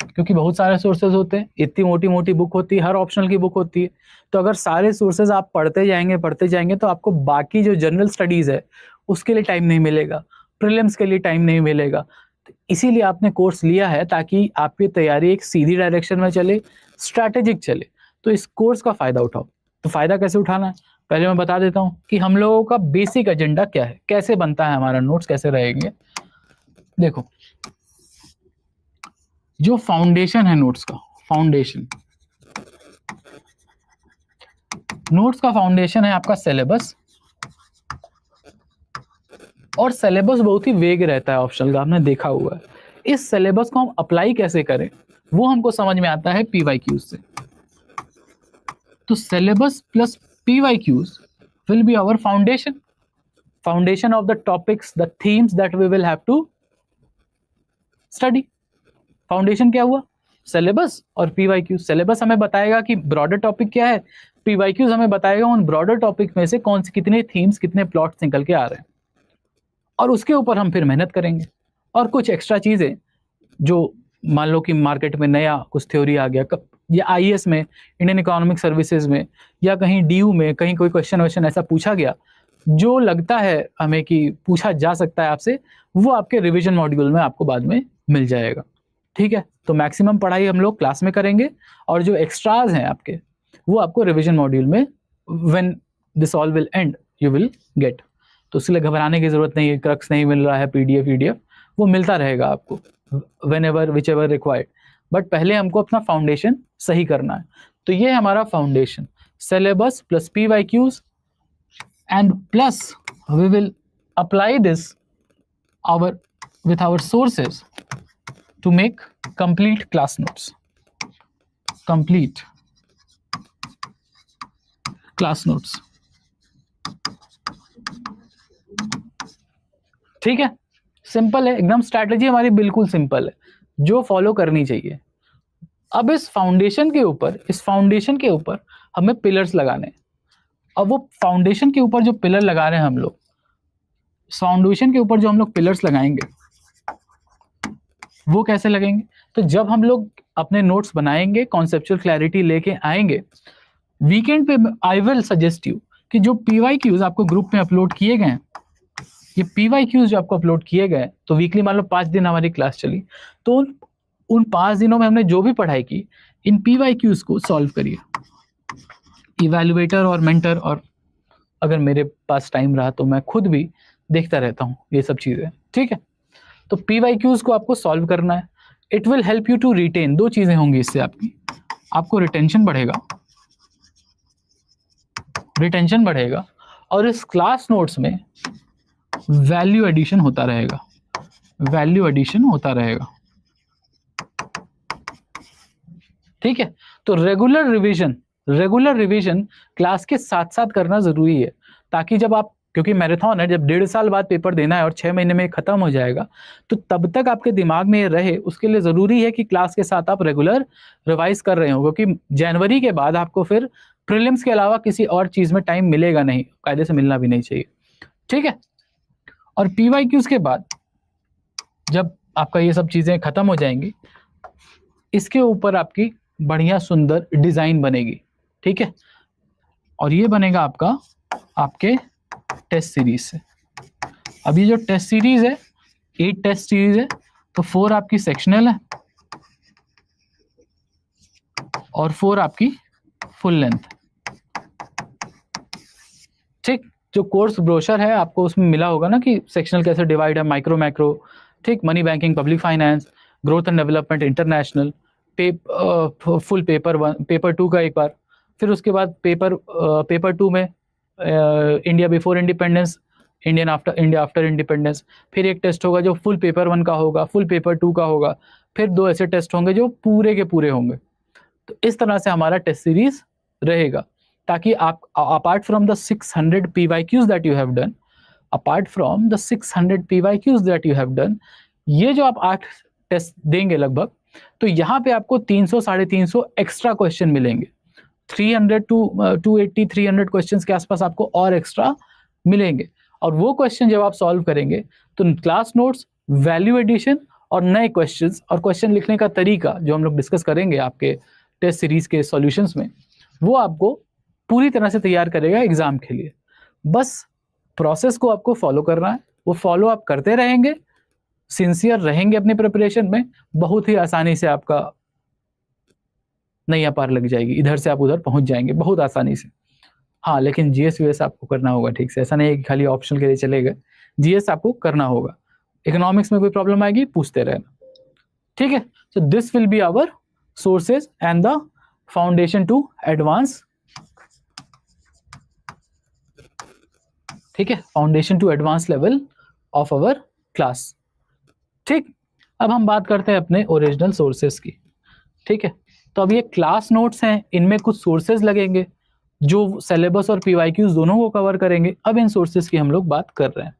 क्योंकि बहुत सारे सोर्सेज होते हैं, इतनी मोटी मोटी बुक होती है, हर ऑप्शनल की बुक होती है। तो अगर सारे सोर्सेज आप पढ़ते जाएंगे तो आपको बाकी जो जनरल स्टडीज है उसके लिए टाइम नहीं मिलेगा, प्रीलिम्स के लिए टाइम नहीं मिलेगा। तो इसीलिए आपने कोर्स लिया है ताकि आपकी तैयारी एक सीधी डायरेक्शन में चले, स्ट्रैटेजिक चले। तो इस कोर्स का फायदा उठाओ। तो फायदा कैसे उठाना है पहले मैं बता देता हूँ कि हम लोगों का बेसिक एजेंडा क्या है, कैसे बनता है हमारा नोट्स, कैसे रहेंगे। देखो, जो फाउंडेशन है नोट्स का, फाउंडेशन, नोट्स का फाउंडेशन है आपका सिलेबस। और सिलेबस बहुत ही वेग रहता है ऑप्शनल का, आपने देखा हुआ है। इस सिलेबस को हम अप्लाई कैसे करें वो हमको समझ में आता है पीवाईक्यूज से। तो syllabus plus PYQs will be our foundation, foundation of the topics, the themes that we will have to study. Foundation क्या हुआ? सिलेबस और पीवाईक्यू। सिलेबस हमें बताएगा कि ब्रॉडर टॉपिक क्या है, पीवाईक्यूज हमें बताएगा उन ब्रॉडर टॉपिक में से कौन से कितने थीम्स, कितने प्लॉट्स निकल के आ रहे हैं, और उसके ऊपर हम फिर मेहनत करेंगे। और कुछ एक्स्ट्रा चीजें जो मान लो कि मार्केट में नया कुछ थ्योरी आ गया, या आईएएस में, इंडियन इकोनॉमिक सर्विसेज में, या कहीं डीयू में कहीं कोई क्वेश्चन ऐसा पूछा गया जो लगता है हमें कि पूछा जा सकता है आपसे, वो आपके रिवीजन मॉड्यूल में आपको बाद में मिल जाएगा। ठीक है, तो मैक्सिमम पढ़ाई हम लोग क्लास में करेंगे और जो एक्स्ट्राज हैं आपके वो आपको रिवीजन मॉड्यूल में when this all will and you will gate. तो इसलिए घबराने की जरूरत नहीं है, क्रक्स नहीं मिल रहा है, पीडीएफ वो मिलता रहेगा आपको when ever which ever required. But पहले हमको अपना फाउंडेशन सही करना है। तो ये हमारा foundation, syllabus plus PYQs and plus we will apply this our with our sources to make complete class notes, complete class notes। ठीक है, सिंपल है एकदम, स्ट्रैटेजी हमारी बिल्कुल सिंपल है जो फॉलो करनी चाहिए। अब इस फाउंडेशन के ऊपर हमें पिलर्स लगाने हैं। अब वो फाउंडेशन के ऊपर जो पिलर लगा रहे हैं हम लोग, फाउंडेशन के ऊपर जो हम लोग पिलर्स लगाएंगे वो कैसे लगेंगे? तो जब हम लोग अपने नोट्स बनाएंगे, कॉन्सेप्चुअल क्लैरिटी लेके आएंगे, वीकेंड पे आई विल सजेस्ट यू कि जो पीवाईक्यूज आपको ग्रुप में अपलोड किए गए हैं, ये पीवाईक्यूज जो आपको अपलोड किए गए, तो वीकली मान लो 5 दिन हमारी क्लास चली, तो उन 5 दिनों में हमने जो भी पढ़ाई की, इन पीवाईक्यूज को सॉल्व करिए। इवैल्यूएटर और मेंटर, और अगर मेरे पास टाइम रहा तो मैं खुद भी देखता रहता हूँ ये सब चीजें। ठीक है, तो पीवाईक्यूज को आपको सॉल्व करना है। It will help you to retain, 2 चीजें होंगी इससे आपको रिटेंशन बढ़ेगा और इस क्लास नोट्स में वैल्यू एडिशन होता रहेगा। ठीक है, तो रेगुलर रिवीजन क्लास के साथ साथ करना जरूरी है, ताकि जब आप, क्योंकि मैराथन है, जब 1.5 साल बाद पेपर देना है और 6 महीने में खत्म हो जाएगा, तो तब तक आपके दिमाग में ये रहे, उसके लिए जरूरी है कि क्लास के साथ आप रेगुलर रिवाइज कर रहे हो, क्योंकि जनवरी के बाद आपको फिर प्रीलिम्स के अलावा किसी और चीज में टाइम मिलेगा नहीं, कायदे से मिलना भी नहीं चाहिए। ठीक है, और पीवाईक्यूज के बाद जब आपका ये सब चीजें खत्म हो जाएंगी, इसके ऊपर आपकी बढ़िया सुंदर डिजाइन बनेगी। ठीक है, और ये बनेगा आपके टेस्ट सीरीज से। अब ये जो टेस्ट सीरीज है, 8 टेस्ट सीरीज है, तो 4 आपकी सेक्शनल है और 4 आपकी फुल लेंथ। ठीक, जो कोर्स ब्रोशर है आपको उसमें मिला होगा ना कि सेक्शनल कैसे डिवाइड है, माइक्रो मैक्रो, ठीक, money banking, public finance, growth and development, international, full paper 2 का एक बार, फिर उसके बाद पेपर 2 में India before independence, India after independence, फिर एक टेस्ट होगा जो फुल पेपर 1 का होगा, फुल पेपर 2 का होगा, फिर 2 ऐसे टेस्ट होंगे जो पूरे के पूरे होंगे। तो इस तरह से हमारा टेस्ट सीरीज रहेगा, ताकि आप apart from the 600 PYQs that you have done, ये जो आप 8 टेस्ट देंगे लगभग, तो यहाँ पे आपको 300-350 एक्स्ट्रा क्वेश्चन मिलेंगे। 300 to 280 300 क्वेश्चंस के आसपास आपको और एक्स्ट्रा मिलेंगे, और वो क्वेश्चन जब आप सॉल्व करेंगे तो क्लास नोट्स, वैल्यू एडिशन और नए क्वेश्चंस और क्वेश्चन लिखने का तरीका जो हम लोग डिस्कस करेंगे आपके टेस्ट सीरीज के सॉल्यूशंस में, वो आपको पूरी तरह से तैयार करेगा एग्जाम के लिए। बस प्रोसेस को आपको फॉलो करना है, वो फॉलो आप करते रहेंगे, सिंसियर रहेंगे अपनी प्रिपरेशन में, बहुत ही आसानी से आपका नैया पार लग जाएगी, इधर से आप उधर पहुंच जाएंगे बहुत आसानी से। हाँ, लेकिन जीएस वीएस आपको करना होगा ठीक से, ऐसा नहीं है कि खाली ऑप्शनल के लिए चलेगा, जीएस आपको करना होगा। इकोनॉमिक्स में कोई प्रॉब्लम आएगी पूछते रहना, ठीक है। So this will be our sources and the foundation to advance, ठीक है, foundation to advance level of our class. ठीक, अब हम बात करते हैं अपने ओरिजिनल सोर्सेज की, ठीक है। तो अब ये क्लास नोट्स हैं, इनमें कुछ सोर्सेज लगेंगे जो सिलेबस और पीवाईक्यूज दोनों को कवर करेंगे। अब इन सोर्सेज की हम लोग बात कर रहे हैं।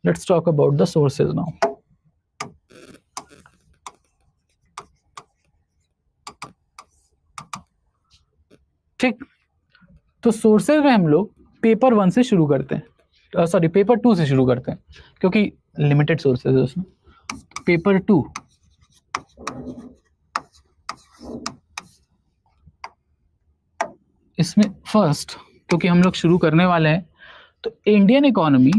Let's talk about the sources now. ठीक, तो सोर्सेज में हम लोग पेपर 1 से शुरू करते हैं, सॉरी पेपर 2 से शुरू करते हैं, क्योंकि लिमिटेड सोर्सेज है उसमें। पेपर 2, इसमें फर्स्ट क्योंकि हम लोग शुरू करने वाले हैं, तो इंडियन इकोनॉमी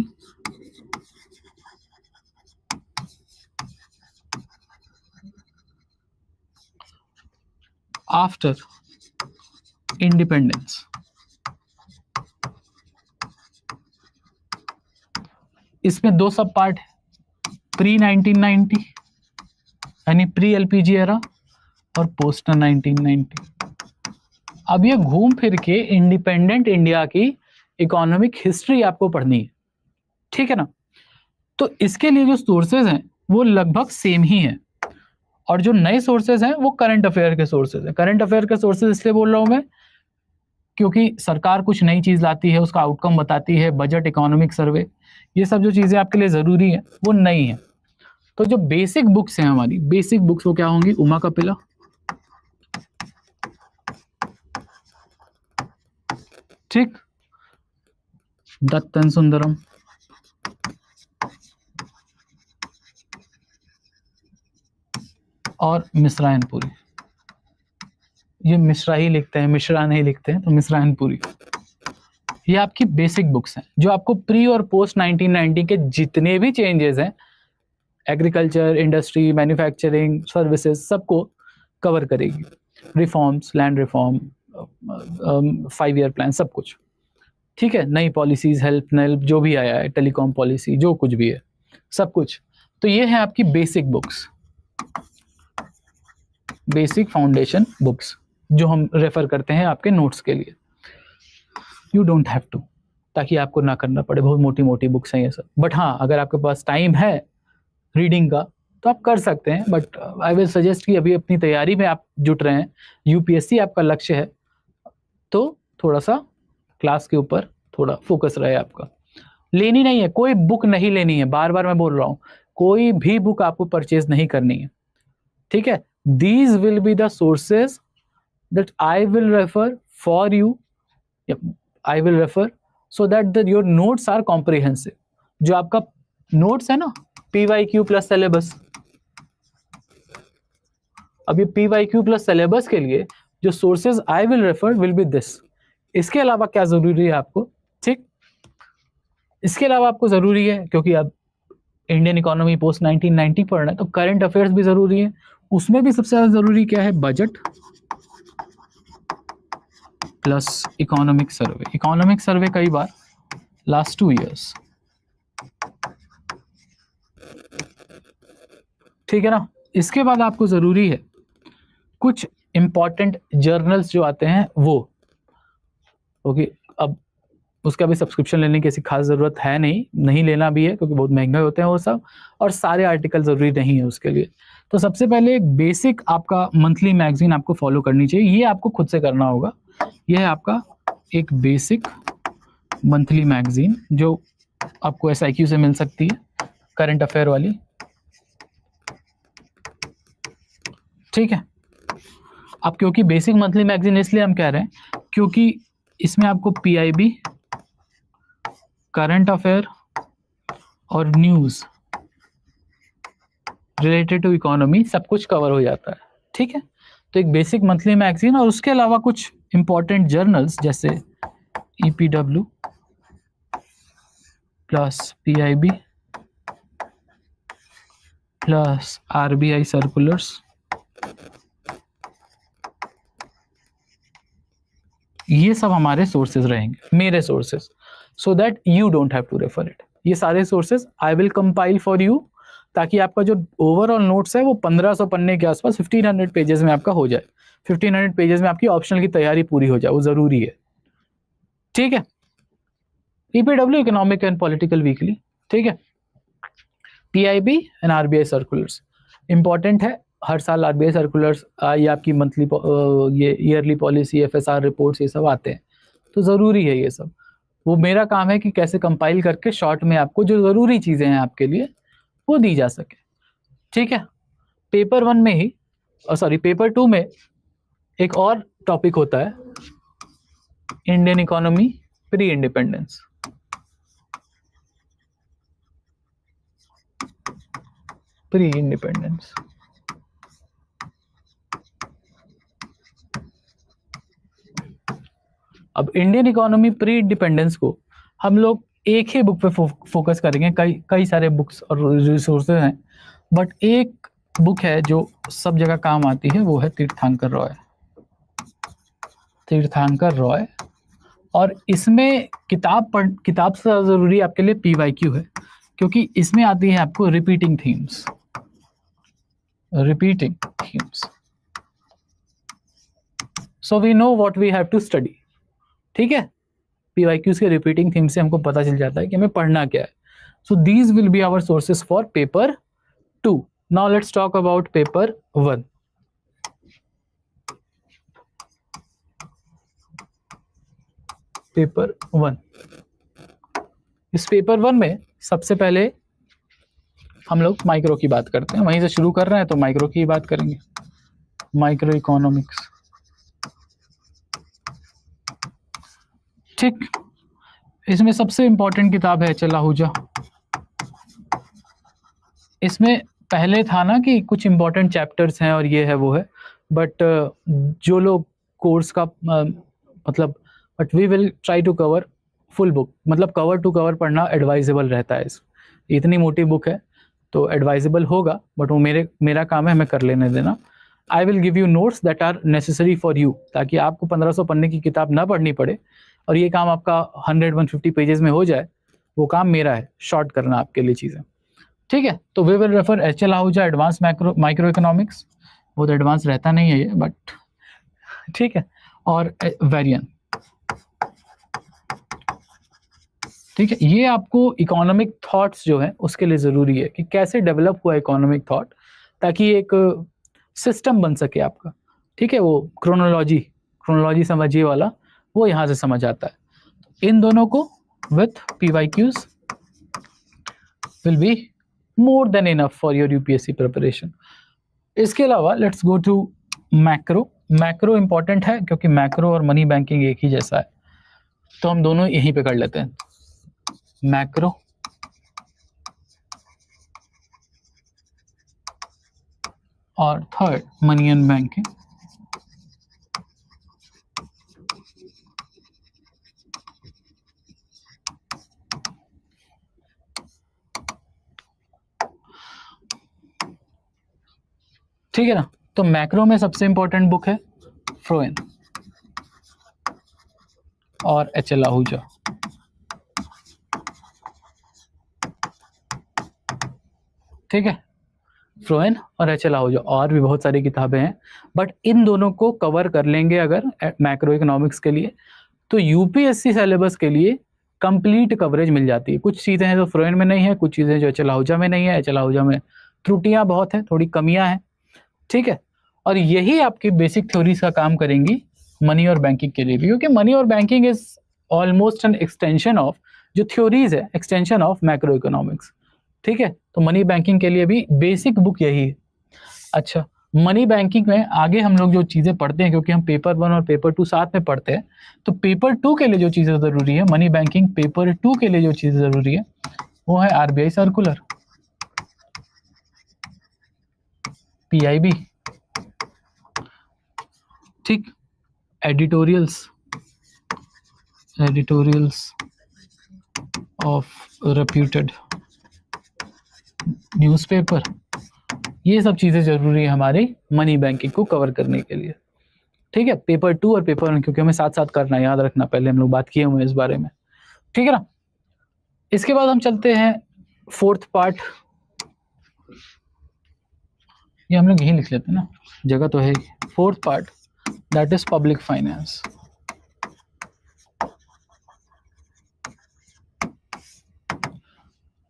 आफ्टर इंडिपेंडेंस। इसमें दो सब पार्ट है, प्री 1990 यानी प्री एलपीजी एरा और पोस्ट 1990। अब ये घूम फिर के इंडिपेंडेंट इंडिया की इकोनॉमिक हिस्ट्री आपको पढ़नी है, ठीक है ना। तो इसके लिए जो सोर्सेज हैं वो लगभग सेम ही हैं, और जो नए सोर्सेज हैं वो करंट अफेयर के सोर्सेज हैं। करंट अफेयर के सोर्सेज इसलिए बोल रहा हूं मैं क्योंकि सरकार कुछ नई चीज लाती है, उसका आउटकम बताती है, बजट, इकोनॉमिक सर्वे, ये सब जो चीजें आपके लिए जरूरी है वो नई है। तो जो बेसिक बुक्स हैं हमारी, बेसिक बुक्स वो क्या होंगी? उमा कपिला, ठीक, दत्तन सुंदरम, और मिश्रायनपुरी। ये मिश्रा ही लिखते हैं, मिश्रा नहीं लिखते हैं, तो मिश्रायनपुरी। ये आपकी बेसिक बुक्स हैं जो आपको प्री और पोस्ट 1990 के जितने भी चेंजेस हैं, एग्रीकल्चर, इंडस्ट्री, मैन्युफैक्चरिंग, सर्विसेज, सबको कवर करेगी। Reforms, land reform, 5 year plan, सब कुछ, ठीक है। नई पॉलिसीज, हेल्प जो भी आया है, टेलीकॉम पॉलिसी, जो कुछ भी है, सब कुछ। तो ये है आपकी basic books, basic foundation books जो हम रेफर करते हैं आपके नोट्स के लिए। यू डोंट हैव टू, ताकि आपको ना करना पड़े, बहुत मोटी मोटी बुक्स हैं ये सब। बट हाँ, अगर आपके पास टाइम है रीडिंग का तो आप कर सकते हैं, बट आई विल सजेस्ट कि अभी अपनी तैयारी में आप जुट रहे हैं, यूपीएससी आपका लक्ष्य है, तो थोड़ा सा क्लास के ऊपर थोड़ा फोकस रहे आपका। लेनी नहीं है, कोई बुक नहीं लेनी है, बार बार मैं बोल रहा हूँ, कोई भी बुक आपको परचेज नहीं करनी है, ठीक है। These will be the sources that I will refer for you. I will refer so that your notes are comprehensive. जो आपका नोट्स है ना, PYQ प्लस सिलेबस, अब ये PYQ प्लस सिलेबस के लिए जो sources I will refer will be this. इसके अलावा क्या जरूरी है आपको, ठीक, इसके अलावा आपको जरूरी है, क्योंकि अब इंडियन इकोनॉमी पोस्ट 1990 पढ़ना है, तो करंट अफेयर्स भी जरूरी है। उसमें भी सबसे ज्यादा जरूरी क्या है? Budget plus economic survey. Economic survey कई बार लास्ट 2 इयर्स, ठीक है ना। इसके बाद आपको जरूरी है कुछ इंपॉर्टेंट जर्नल्स जो आते हैं वो, क्योंकि अब उसका भी सब्सक्रिप्शन लेने की ऐसी खास जरूरत है नहीं लेना भी है, क्योंकि बहुत महंगे होते हैं वो सब, और सारे आर्टिकल जरूरी नहीं है उसके लिए। तो सबसे पहले एक बेसिक आपका मंथली मैगजीन आपको फॉलो करनी चाहिए, ये आपको खुद से करना होगा। ये है आपका एक बेसिक मंथली मैगजीन जो आपको SIQ से मिल सकती है, करंट अफेयर वाली, ठीक है। अब क्योंकि बेसिक मंथली मैगजीन इसलिए हम कह रहे हैं क्योंकि इसमें आपको PIB, करंट अफेयर और न्यूज़ रिलेटेड टू इकोनॉमी सब कुछ कवर हो जाता है, ठीक है। तो एक बेसिक मंथली मैगजीन और उसके अलावा कुछ इंपॉर्टेंट जर्नल्स जैसे EPW plus PIB plus RBI circulars, ये सब हमारे सोर्सेज रहेंगे, मेरे sources, so that you don't have to refer it. ये सारे sources I will compile for you, ताकि आपका जो ओवरऑल नोट्स है वो 1500 पन्ने के आसपास 1500 पेजेस में आपका हो जाए। 1500 पेजेस में आपकी ऑप्शनल की तैयारी पूरी हो जाए, वो जरूरी है, ठीक है। EPW economic and political weekly, ठीक है। PIB and RBI circulars important है, हर साल RBI सर्कुलर्स ये आपकी मंथली ये ईयरली पॉलिसी FSR रिपोर्ट्स ये सब आते हैं, तो ज़रूरी है ये सब। वो मेरा काम है कि कैसे कंपाइल करके शॉर्ट में आपको जो ज़रूरी चीज़ें हैं आपके लिए वो दी जा सके, ठीक है। पेपर 1 में ही पेपर 2 में एक और टॉपिक होता है, Indian economy pre independence. Pre independence अब इंडियन इकोनॉमी प्री इंडिपेंडेंस को हम लोग एक ही बुक पे फोकस करेंगे, कई सारे बुक्स और रिसोर्सेज हैं, बट एक बुक है जो सब जगह काम आती है, वो है तीर्थंकर रॉय। और इसमें किताब से ज़रूरी आपके लिए PYQ है, क्योंकि इसमें आती है आपको repeating themes. So we know what we have to study, ठीक है। PYQs के रिपीटिंग थीम से हमको पता चल जाता है कि हमें पढ़ना क्या है। So these will be our sources for paper 2। Now let's talk about paper 1। Paper 1, इस पेपर 1 में सबसे पहले हम लोग माइक्रो की बात करते हैं, वहीं से शुरू कर रहे हैं तो माइक्रो की बात करेंगे। माइक्रो इकोनॉमिक्स, ठीक। इसमें सबसे इंपॉर्टेंट किताब है एच.एल. आहूजा। इसमें पहले था ना कि कुछ इंपॉर्टेंट चैप्टर्स हैं और ये है वो है, बट जो लोग कोर्स का मतलब but we will try to cover full book, मतलब कवर टू कवर पढ़ना एडवाइजेबल रहता है। इतनी मोटी बुक है तो एडवाइजेबल होगा, बट वो मेरा काम है, हमें कर लेने देना। I will give you notes that are necessary for you, ताकि आपको 1500 पन्ने की किताब ना पढ़नी पड़े और ये काम आपका 100-150 पेजेस में हो जाए। वो काम मेरा है, शॉर्ट करना आपके लिए चीज़ें, ठीक है। तो we will refer H L. Ahuja advance micro economics, बहुत एडवांस रहता नहीं है ये, बट ठीक है। और वेरियन, ठीक है। ये आपको इकोनॉमिक थॉट्स जो है उसके लिए ज़रूरी है कि कैसे डेवलप हुआ इकोनॉमिक थॉट, ताकि एक सिस्टम बन सके आपका, ठीक है। वो क्रोनोलॉजी समझिए वाला, वो यहाँ से समझ आता है। इन दोनों को with PYQs will be more than enough for your UPSC preparation. इसके अलावा let's go to macro important है, क्योंकि मैक्रो और मनी बैंकिंग एक ही जैसा है, तो हम दोनों यहीं पे कर लेते हैं। मैक्रो और थर्ड मनी एंड बैंकिंग। ठीक है ना। तो मैक्रो में सबसे इंपॉर्टेंट बुक है फ्रोएन और एच.एल. आहूजा। ठीक है, फ्रोएन और एच.एल. आहूजा, और भी बहुत सारी किताबें हैं, बट इन दोनों को कवर कर लेंगे अगर मैक्रो इकोनॉमिक्स के लिए, तो यूपीएससी सिलेबस के लिए कंप्लीट कवरेज मिल जाती है। कुछ चीज़ें हैं जो फ्रोएन में नहीं है, कुछ चीज़ें जो एच.एल. आहूजा में नहीं है। एच.एल. आहूजा में त्रुटियां बहुत हैं, थोड़ी कमियां हैं, ठीक है। और यही आपकी बेसिक थ्योरीज का काम करेंगी मनी और बैंकिंग के लिए भी, क्योंकि मनी और banking is almost an extension of जो थ्योरीज है, एक्सटेंशन ऑफ मैक्रो इकोनॉमिक्स, ठीक है। तो मनी बैंकिंग के लिए भी बेसिक बुक यही है। अच्छा, मनी बैंकिंग में आगे हम लोग जो चीज़ें पढ़ते हैं, क्योंकि हम पेपर 1 और पेपर 2 साथ में पढ़ते हैं, तो पेपर 2 के लिए जो चीज़ें ज़रूरी है, मनी बैंकिंग पेपर 2 के लिए जो चीज़ें ज़रूरी है, वो है RBI सर्कुलर, PIB, ठीक, एडिटोरियल्स ऑफ रेप्यूटेड न्यूज़पेपर, ये सब चीज़ें ज़रूरी है हमारे मनी बैंकिंग को कवर करने के लिए। ठीक है, पेपर 2 और पेपर 1 क्योंकि हमें साथ साथ करना है, याद रखना, पहले हम लोग बात किए हुए हैं इस बारे में। ठीक है ना। इसके बाद हम चलते हैं 4th पार्ट, ये हम लोग यहीं लिख लेते हैं ना, जगह तो है। 4th part that is public finance.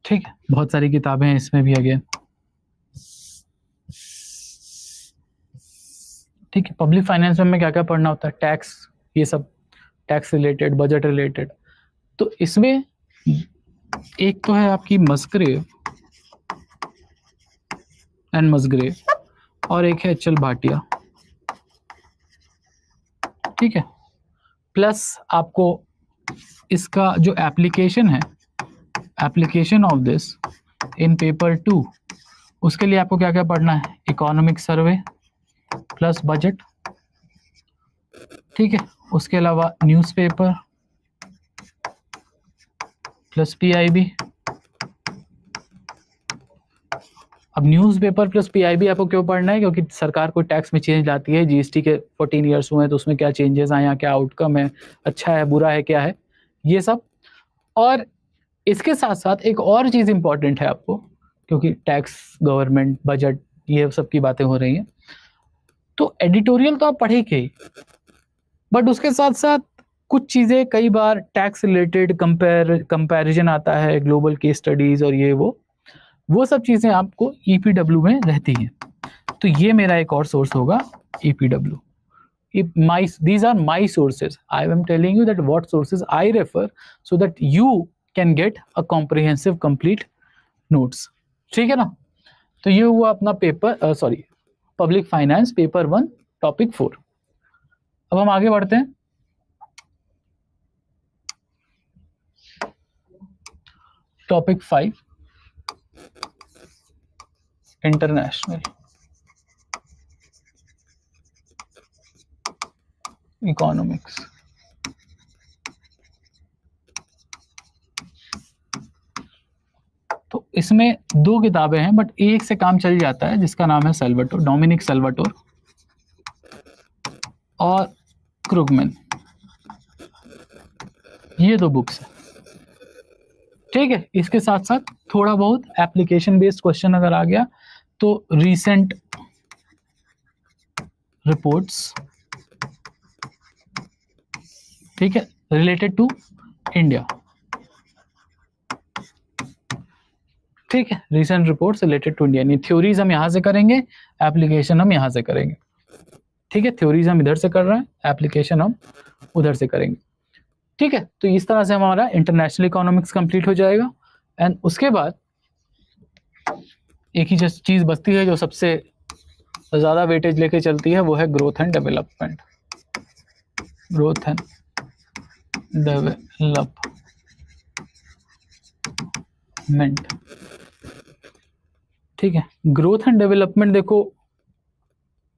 ठीक है, बहुत सारी किताबें हैं इसमें भी अगेन। ठीक है, पब्लिक फाइनेंस में हमें क्या क्या पढ़ना होता है, टैक्स, ये सब टैक्स रिलेटेड, बजट रिलेटेड। तो इसमें एक तो है आपकी मस्ग्रेव एंड मस्ग्रेव, और एक है एच.एल. भाटिया। ठीक है, प्लस आपको इसका जो एप्लीकेशन है, application of this in paper 2, उसके लिए आपको क्या क्या पढ़ना है, इकोनॉमिक सर्वे प्लस बजट। ठीक है, उसके अलावा न्यूज़पेपर प्लस PIB। अब न्यूज़पेपर प्लस PIB आपको क्यों पढ़ना है, क्योंकि सरकार को टैक्स में चेंज लाती है, GST के 14 ईयर्स हुए हैं, तो उसमें क्या चेंजेस आए हैं, क्या आउटकम है, अच्छा है, बुरा है, क्या है, ये सब। और इसके साथ साथ एक और चीज़ इंपॉर्टेंट है आपको, क्योंकि टैक्स, गवर्नमेंट, बजट, ये सब की बातें हो रही हैं, तो एडिटोरियल तो आप पढ़े ही, बट उसके साथ साथ कुछ चीज़ें कई बार टैक्स रिलेटेड कंपैरिजन आता है, ग्लोबल केस स्टडीज और ये वो सब चीज़ें आपको EPW में रहती हैं। तो ये मेरा एक और सोर्स होगा, EPW। These are my sources. I am telling you that what sources I refer so that you can get a comprehensive complete notes. ठीक है ना। तो ये हुआ अपना paper public finance paper 1 topic 4। अब हम आगे बढ़ते हैं। Topic 5 international economics. तो इसमें 2 किताबें हैं, बट एक से काम चल जाता है, जिसका नाम है सैल्वाटोर, डोमिनिक सैल्वाटोर और क्रुगमैन, ये 2 बुक्स हैं। ठीक है, इसके साथ साथ थोड़ा बहुत एप्लीकेशन बेस्ड क्वेश्चन अगर आ गया तो रीसेंट रिपोर्ट्स, ठीक है, रिलेटेड टू इंडिया। ठीक है, recent reports related to India, यानी थ्योरीज हम यहां से करेंगे, एप्लीकेशन हम यहां से करेंगे। ठीक है, थ्योरीज हम इधर से कर रहे हैं, एप्लीकेशन हम उधर से करेंगे। ठीक है, तो इस तरह से हमारा इंटरनेशनल इकोनॉमिक्स कंप्लीट हो जाएगा। एंड उसके बाद एक ही चीज बचती है जो सबसे ज्यादा वेटेज लेके चलती है, वो है growth and development. Growth and development. ठीक है, ग्रोथ एंड डेवलपमेंट देखो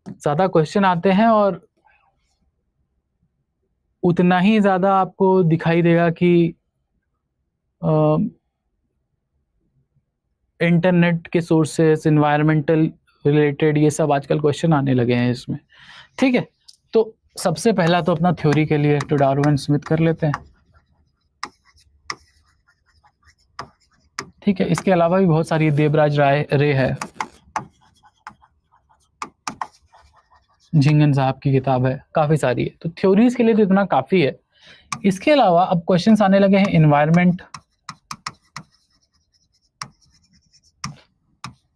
ज्यादा क्वेश्चन आते हैं और उतना ही ज्यादा आपको दिखाई देगा कि इंटरनेट के सोर्सेस, एनवायरमेंटल रिलेटेड, ये सब आजकल क्वेश्चन आने लगे हैं इसमें। ठीक है, तो सबसे पहला तो अपना थ्योरी के लिए तो डार्विन स्मिथ कर लेते हैं। ठीक है, इसके अलावा भी बहुत सारी, देवराज रे है, झिंगन साहब की किताब है, काफी सारी है। तो थ्योरीज के लिए तो इतना काफी है। इसके अलावा अब क्वेश्चंस आने लगे हैं एनवायरनमेंट,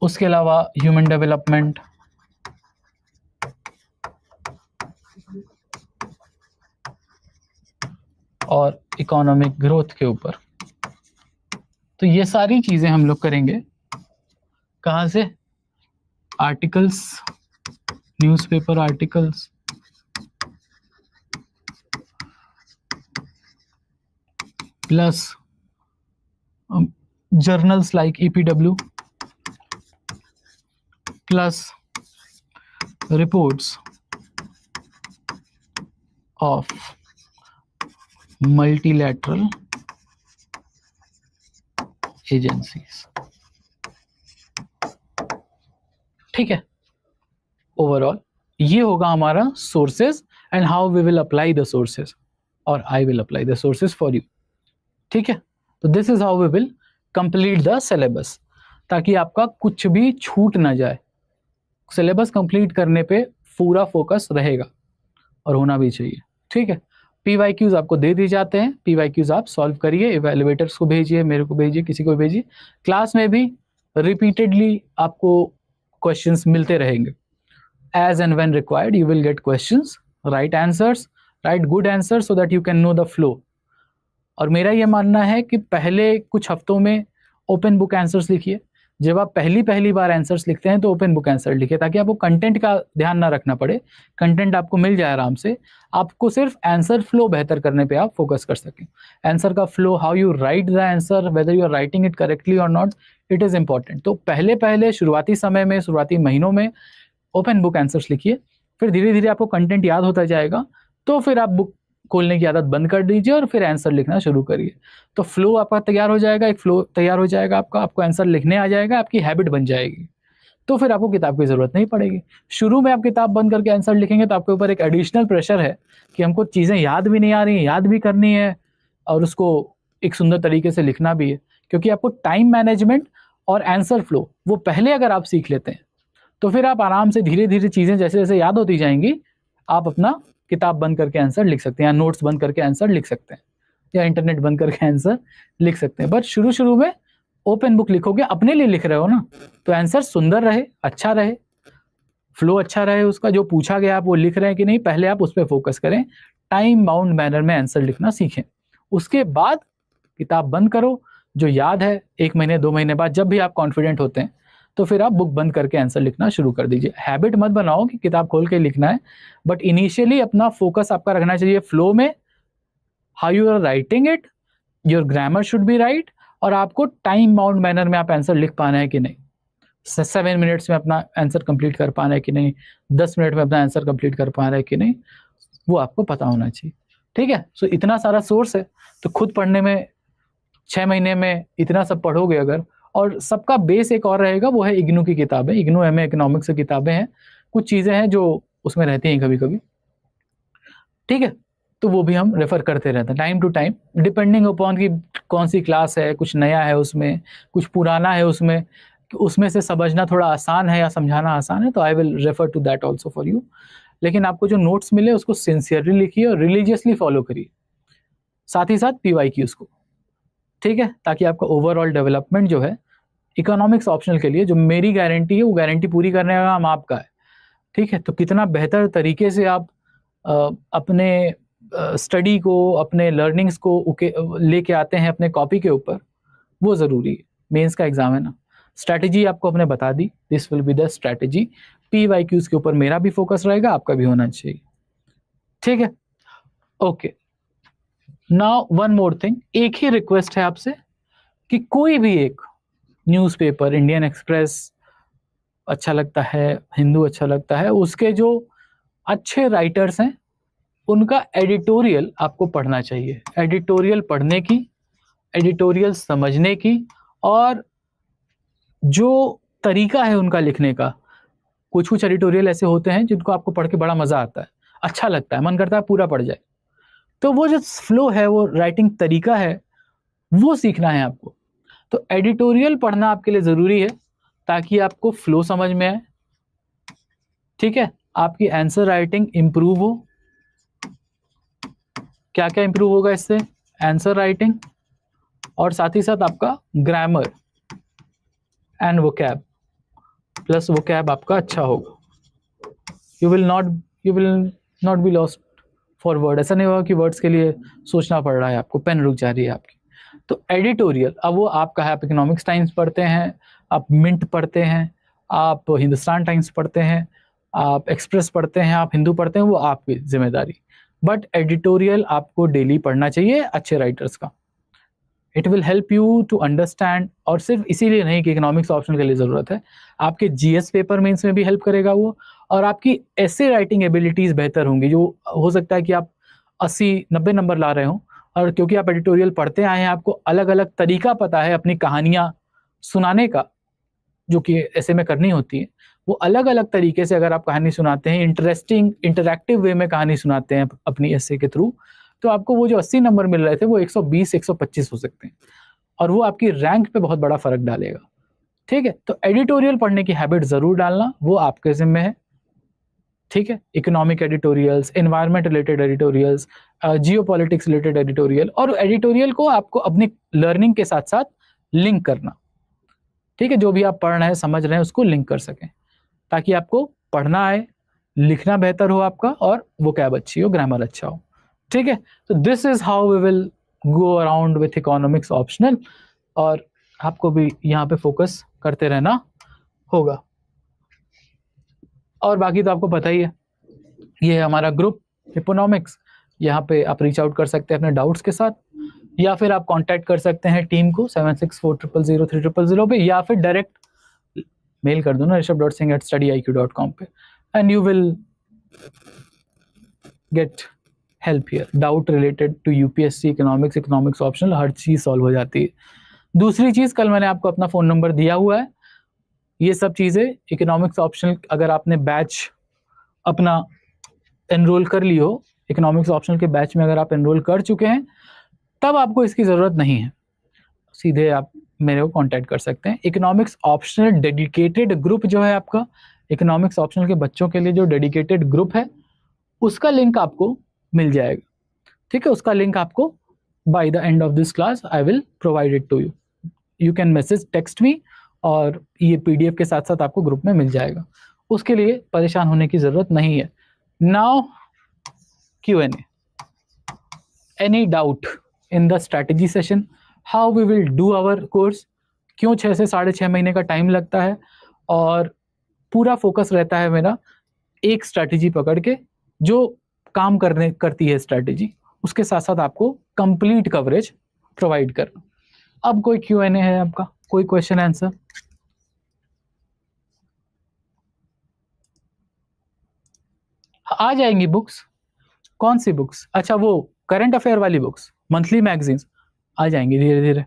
उसके अलावा ह्यूमन डेवलपमेंट, और इकोनॉमिक ग्रोथ के ऊपर। तो ये सारी चीजें हम लोग करेंगे कहाँ से, articles, newspaper articles, plus journals like EPW, plus reports of multilateral agencies, ठीक है। ओवरऑल ये होगा हमारा sources and how we will apply the sources, और I will apply the sources for you, ठीक है। तो this is how we will complete the syllabus, ताकि आपका कुछ भी छूट ना जाए। सिलेबस कंप्लीट करने पे पूरा फोकस रहेगा और होना भी चाहिए, ठीक है। PYQs आपको दे दिए जाते हैं, PYQs आप सॉल्व करिए, इवेलुएटर्स को भेजिए, मेरे को भेजिए, किसी को भेजिए। क्लास में भी रिपीटेडली आपको क्वेश्चंस मिलते रहेंगे। As and when required, you will get questions, write answers, write good answers so that you can know the flow. और मेरा ये मानना है कि पहले कुछ हफ्तों में ओपन बुक आंसर्स लिखिए। जब आप पहली बार आंसर्स लिखते हैं तो ओपन बुक आंसर लिखिए, ताकि आपको कंटेंट का ध्यान ना रखना पड़े, कंटेंट आपको मिल जाए आराम से। आपको सिर्फ आंसर फ्लो बेहतर करने पे आप फोकस कर सकें। आंसर का flow, how you write the answer, whether you are writing it correctly और नॉट, इट इज़ इंपॉर्टेंट। तो पहले शुरुआती समय में, शुरुआती महीनों में ओपन बुक आंसर्स लिखिए, फिर धीरे धीरे आपको कंटेंट याद होता जाएगा, तो फिर आप बुक खोलने की आदत बंद कर दीजिए और फिर आंसर लिखना शुरू करिए। तो फ्लो आपका तैयार हो जाएगा, एक फ्लो तैयार हो जाएगा आपको आंसर लिखने आ जाएगा, आपकी हैबिट बन जाएगी, तो फिर आपको किताब की ज़रूरत नहीं पड़ेगी। शुरू में आप किताब बंद करके आंसर लिखेंगे तो आपके ऊपर एक एडिशनल प्रेशर है कि हमको चीज़ें याद भी नहीं आ रही हैं, याद भी करनी है और उसको एक सुंदर तरीके से लिखना भी है। क्योंकि आपको टाइम मैनेजमेंट और आंसर फ्लो वो पहले अगर आप सीख लेते हैं तो फिर आप आराम से धीरे धीरे चीज़ें जैसे जैसे याद होती जाएंगी, आप अपना किताब बंद करके आंसर लिख सकते हैं, या नोट्स बंद करके आंसर लिख सकते हैं, या इंटरनेट बंद करके आंसर लिख सकते हैं। बट शुरू में ओपन बुक लिखोगे, अपने लिए लिख रहे हो ना, तो आंसर सुंदर रहे, अच्छा रहे, फ्लो अच्छा रहे उसका, जो पूछा गया आप वो लिख रहे हैं कि नहीं, पहले आप उस पर फोकस करें। टाइम बाउंड मैनर में आंसर लिखना सीखें, उसके बाद किताब बंद करो। जो याद है 1 महीने 2 महीने बाद जब भी आप कॉन्फिडेंट होते हैं तो फिर आप बुक बंद करके आंसर लिखना शुरू कर दीजिए। हैबिट मत बनाओ कि किताब खोल के लिखना है, बट इनिशियली अपना फोकस आपका रखना चाहिए फ्लो में, how you are writing it, your grammar should be right, और आपको टाइम बाउंड मैनर में आप आंसर लिख पाना है कि नहीं, 7 मिनट्स में अपना आंसर कंप्लीट कर पाना है कि नहीं, 10 मिनट में अपना आंसर कंप्लीट कर पाना है कि नहीं, वो आपको पता होना चाहिए, ठीक है। सो इतना सारा सोर्स है, तो खुद पढ़ने में 6 महीने में इतना सब पढ़ोगे अगर, और सबका बेस एक और रहेगा, वो है इग्नू की किताबें, इग्नू MA इकोनॉमिक्स की किताबें हैं, कुछ चीज़ें हैं जो उसमें रहती हैं कभी कभी, ठीक है। तो वो भी हम रेफर करते रहते हैं time to time, depending upon कि कौन सी क्लास है, कुछ नया है उसमें, कुछ पुराना है उसमें से समझना थोड़ा आसान है या समझाना आसान है, तो I will refer to that also for you. लेकिन आपको जो नोट्स मिले उसको सिंसियरली लिखिए और रिलीजियसली फॉलो करिए, साथ ही साथ PYQs को, ठीक है, ताकि आपका ओवरऑल डेवलपमेंट जो है इकोनॉमिक्स ऑप्शनल के लिए, जो मेरी गारंटी है वो गारंटी पूरी करने का काम आपका है, ठीक है। तो कितना बेहतर तरीके से आप अपने स्टडी को, अपने लर्निंग्स को लेके आते हैं अपने कॉपी के ऊपर, वो ज़रूरी है। मेंस का एग्जाम है ना, स्ट्रैटेजी आपको अपने बता दी, this will be the strategy. PYQs के ऊपर मेरा भी फोकस रहेगा, आपका भी होना चाहिए, ठीक है। Okay, now one more thing, एक ही रिक्वेस्ट है आपसे कि कोई भी एक न्यूज़पेपर, इंडियन एक्सप्रेस अच्छा लगता है, हिंदू अच्छा लगता है, उसके जो अच्छे राइटर्स हैं उनका एडिटोरियल आपको पढ़ना चाहिए। एडिटोरियल पढ़ने की, एडिटोरियल समझने की, और जो तरीका है उनका लिखने का, कुछ एडिटोरियल ऐसे होते हैं जिनको आपको पढ़ के बड़ा मज़ा आता है, अच्छा लगता है, मन करता है पूरा पढ़ जाए। तो वो जो फ्लो है, वो राइटिंग तरीका है, वो सीखना है आपको। तो एडिटोरियल पढ़ना आपके लिए ज़रूरी है ताकि आपको फ्लो समझ में आए, ठीक है, आपकी आंसर राइटिंग इम्प्रूव हो। क्या क्या इम्प्रूव होगा इससे? आंसर राइटिंग, और साथ ही साथ आपका grammar and vocab, plus vocab आपका अच्छा होगा। You will not be lost for word. ऐसा नहीं होगा कि वर्ड्स के लिए सोचना पड़ रहा है आपको, पेन रुक जा रही है आपकी। तो एडिटोरियल, अब वो आपका है, आप इकोनॉमिक्स टाइम्स पढ़ते हैं, आप मिंट पढ़ते हैं, आप हिंदुस्तान टाइम्स पढ़ते हैं, आप एक्सप्रेस पढ़ते हैं, आप हिंदू पढ़ते हैं, वो आपकी जिम्मेदारी। बट एडिटोरियल आपको डेली पढ़ना चाहिए अच्छे राइटर्स का। It will help you to understand, और सिर्फ इसीलिए नहीं कि इकोनॉमिक्स ऑप्शन के लिए ज़रूरत है, आपके GS पेपर मेंस में भी हेल्प करेगा वो, और आपकी ऐसे राइटिंग एबिलिटीज बेहतर होंगी, जो हो सकता है कि आप 80-90 नंबर ला रहे हो, और क्योंकि आप एडिटोरियल पढ़ते आए हैं, आपको अलग अलग तरीका पता है अपनी कहानियां सुनाने का, जो कि ऐसे में करनी होती है। वो अलग अलग तरीके से अगर आप कहानी सुनाते हैं, इंटरेस्टिंग इंटरैक्टिव वे में कहानी सुनाते हैं अपनी ऐसे के थ्रू, तो आपको वो जो 80 नंबर मिल रहे थे वो 120-125 हो सकते हैं, और वो आपकी रैंक पे बहुत बड़ा फर्क डालेगा। ठीक है, तो एडिटोरियल पढ़ने की हैबिट जरूर डालना, वो आपके जिम्मे है। ठीक है, economic editorials, environment related editorials, geopolitics related editorial, और एडिटोरियल को आपको अपनी लर्निंग के साथ साथ लिंक करना। ठीक है, जो भी आप पढ़ रहे हैं, समझ रहे हैं, उसको लिंक कर सकें, ताकि आपको पढ़ना आए, लिखना बेहतर हो आपका, और वोकैब अच्छी हो, ग्रामर अच्छा हो। ठीक है, तो this is how we will go around with economics optional, और आपको भी यहाँ पे फोकस करते रहना होगा। और बाकी तो आपको पता ही है, ये है हमारा ग्रुप इकोनॉमिक्स, यहाँ पे आप रीच आउट कर सकते हैं अपने डाउट्स के साथ, या फिर आप कांटेक्ट कर सकते हैं टीम को 76400300 पे, या फिर डायरेक्ट मेल कर दो ना rishabh.singh@studyiq.com पे, and you will get help here. Doubt related to UPSC, economics optional, हर चीज सॉल्व हो जाती है। दूसरी चीज, कल मैंने आपको अपना फोन नंबर दिया हुआ है, ये सब चीजें इकोनॉमिक्स ऑप्शनल, अगर आपने बैच अपना एनरोल कर ली हो, इकोनॉमिक्स ऑप्शनल के बैच में अगर आप एनरोल कर चुके हैं, तब आपको इसकी ज़रूरत नहीं है, सीधे आप मेरे को कांटेक्ट कर सकते हैं। इकोनॉमिक्स ऑप्शनल डेडिकेटेड ग्रुप जो है आपका, इकोनॉमिक्स ऑप्शनल के बच्चों के लिए जो डेडिकेटेड ग्रुप है, उसका लिंक आपको मिल जाएगा। ठीक है, उसका लिंक आपको by the end of this class I will provide it to you. You can message text me, और ये पीडीएफ के साथ साथ आपको ग्रुप में मिल जाएगा। उसके लिए परेशान होने की ज़रूरत नहीं है। Now Q&A. Any doubt in the strategy session? How we will do our course? क्यों 6 से 6.5 महीने का टाइम लगता है, और पूरा फोकस रहता है मेरा एक स्ट्रैटेजी पकड़ के, जो काम करती है स्ट्रैटेजी, उसके साथ साथ आपको कंप्लीट कवरेज प्रोवाइड करना। अब कोई Q&A है आपका, कोई क्वेश्चन आंसर? आ जाएंगी बुक्स। कौन सी बुक्स? अच्छा, वो करंट अफेयर वाली बुक्स, मंथली मैगजीन्स आ जाएंगी धीरे धीरे।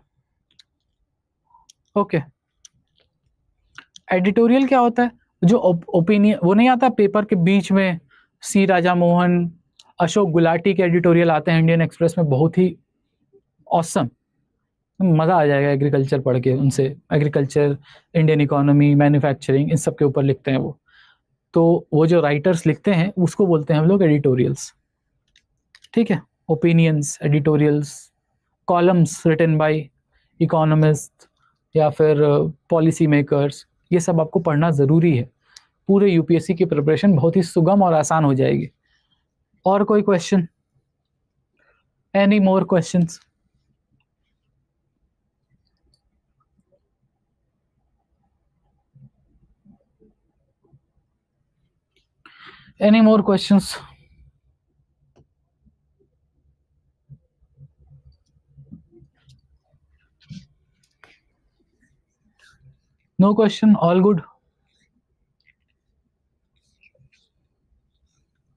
ओके, एडिटोरियल क्या होता है? जो ओपिनियन, वो नहीं आता पेपर के बीच में, सी राजा मोहन, अशोक गुलाटी के एडिटोरियल आते हैं इंडियन एक्सप्रेस में, बहुत ही ऑसम, मज़ा आ जाएगा एग्रीकल्चर पढ़ के उनसे। एग्रीकल्चर, इंडियन इकोनॉमी, मैन्युफैक्चरिंग, इन सब के ऊपर लिखते हैं वो। तो वो जो राइटर्स लिखते हैं उसको बोलते हैं हम लोग एडिटोरियल्स। ठीक है, opinions, editorials, columns written by economist या फिर पॉलिसी मेकर्स, ये सब आपको पढ़ना ज़रूरी है। पूरे यूपीएससी की प्रिपरेशन बहुत ही सुगम और आसान हो जाएगी। और कोई question? Any more questions? Any more questions? No question, all good?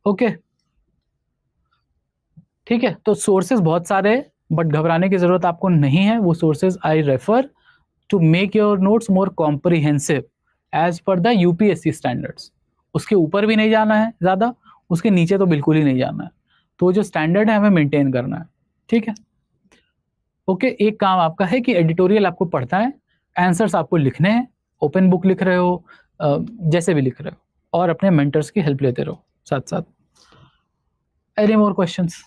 Okay, ठीक है। तो सोर्सेज बहुत सारे हैं, बट घबराने की जरूरत आपको नहीं है। वो sources I refer to make your notes more comprehensive as per the UPSC standards. उसके ऊपर भी नहीं जाना है ज़्यादा, उसके नीचे तो बिल्कुल ही नहीं जाना है। तो जो स्टैंडर्ड है हमें मेंटेन करना है। ठीक है, ओके। एक काम आपका है कि एडिटोरियल आपको पढ़ता है, आंसर्स आपको लिखने हैं, ओपन बुक लिख रहे हो, जैसे भी लिख रहे हो, और अपने मेंटर्स की हेल्प लेते रहो साथ साथ। Any more questions?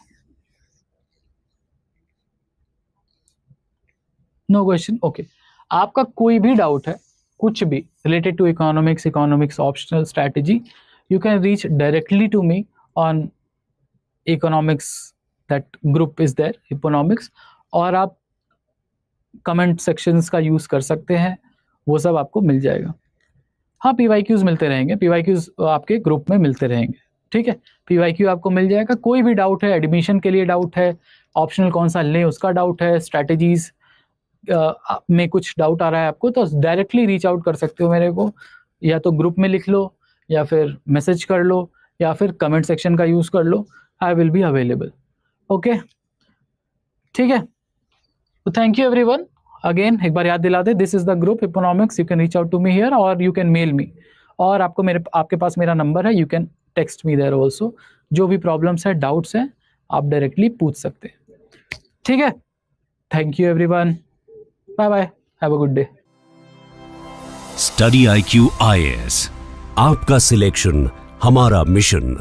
No question, okay. आपका कोई भी डाउट है, कुछ भी related to economics optional strategy, you can reach directly to me on economics, that group is there, economics, और आप कमेंट सेक्शंस का यूज कर सकते हैं, वो सब आपको मिल जाएगा। हाँ, पीवाईक्यूज मिलते रहेंगे, पीवाईक्यूज आपके ग्रुप में मिलते रहेंगे। ठीक है, पीवाईक्यू आपको मिल जाएगा। कोई भी डाउट है, एडमिशन के लिए डाउट है, ऑप्शनल कौन सा लें उसका डाउट है, स्ट्रैटेजीज में कुछ डाउट आ रहा है आपको, तो डायरेक्टली रीच आउट कर सकते हो मेरे को, या तो ग्रुप में लिख लो, या फिर मैसेज कर लो या फिर कमेंट सेक्शन का यूज़ कर लो, I will be available. Okay, ठीक है। तो थैंक यू एवरीवन। अगेन एक बार याद दिला दे, this is the group economics, you can reach out to me here और यू कैन मेल मी, और आपके पास मेरा नंबर है, you can text me there also. जो भी प्रॉब्लम्स है, डाउट्स हैं, आप डायरेक्टली पूछ सकते हैं, ठीक है। Thank you everyone, bye bye, have a good day. Study IQ IAS, आपका सिलेक्शन हमारा मिशन।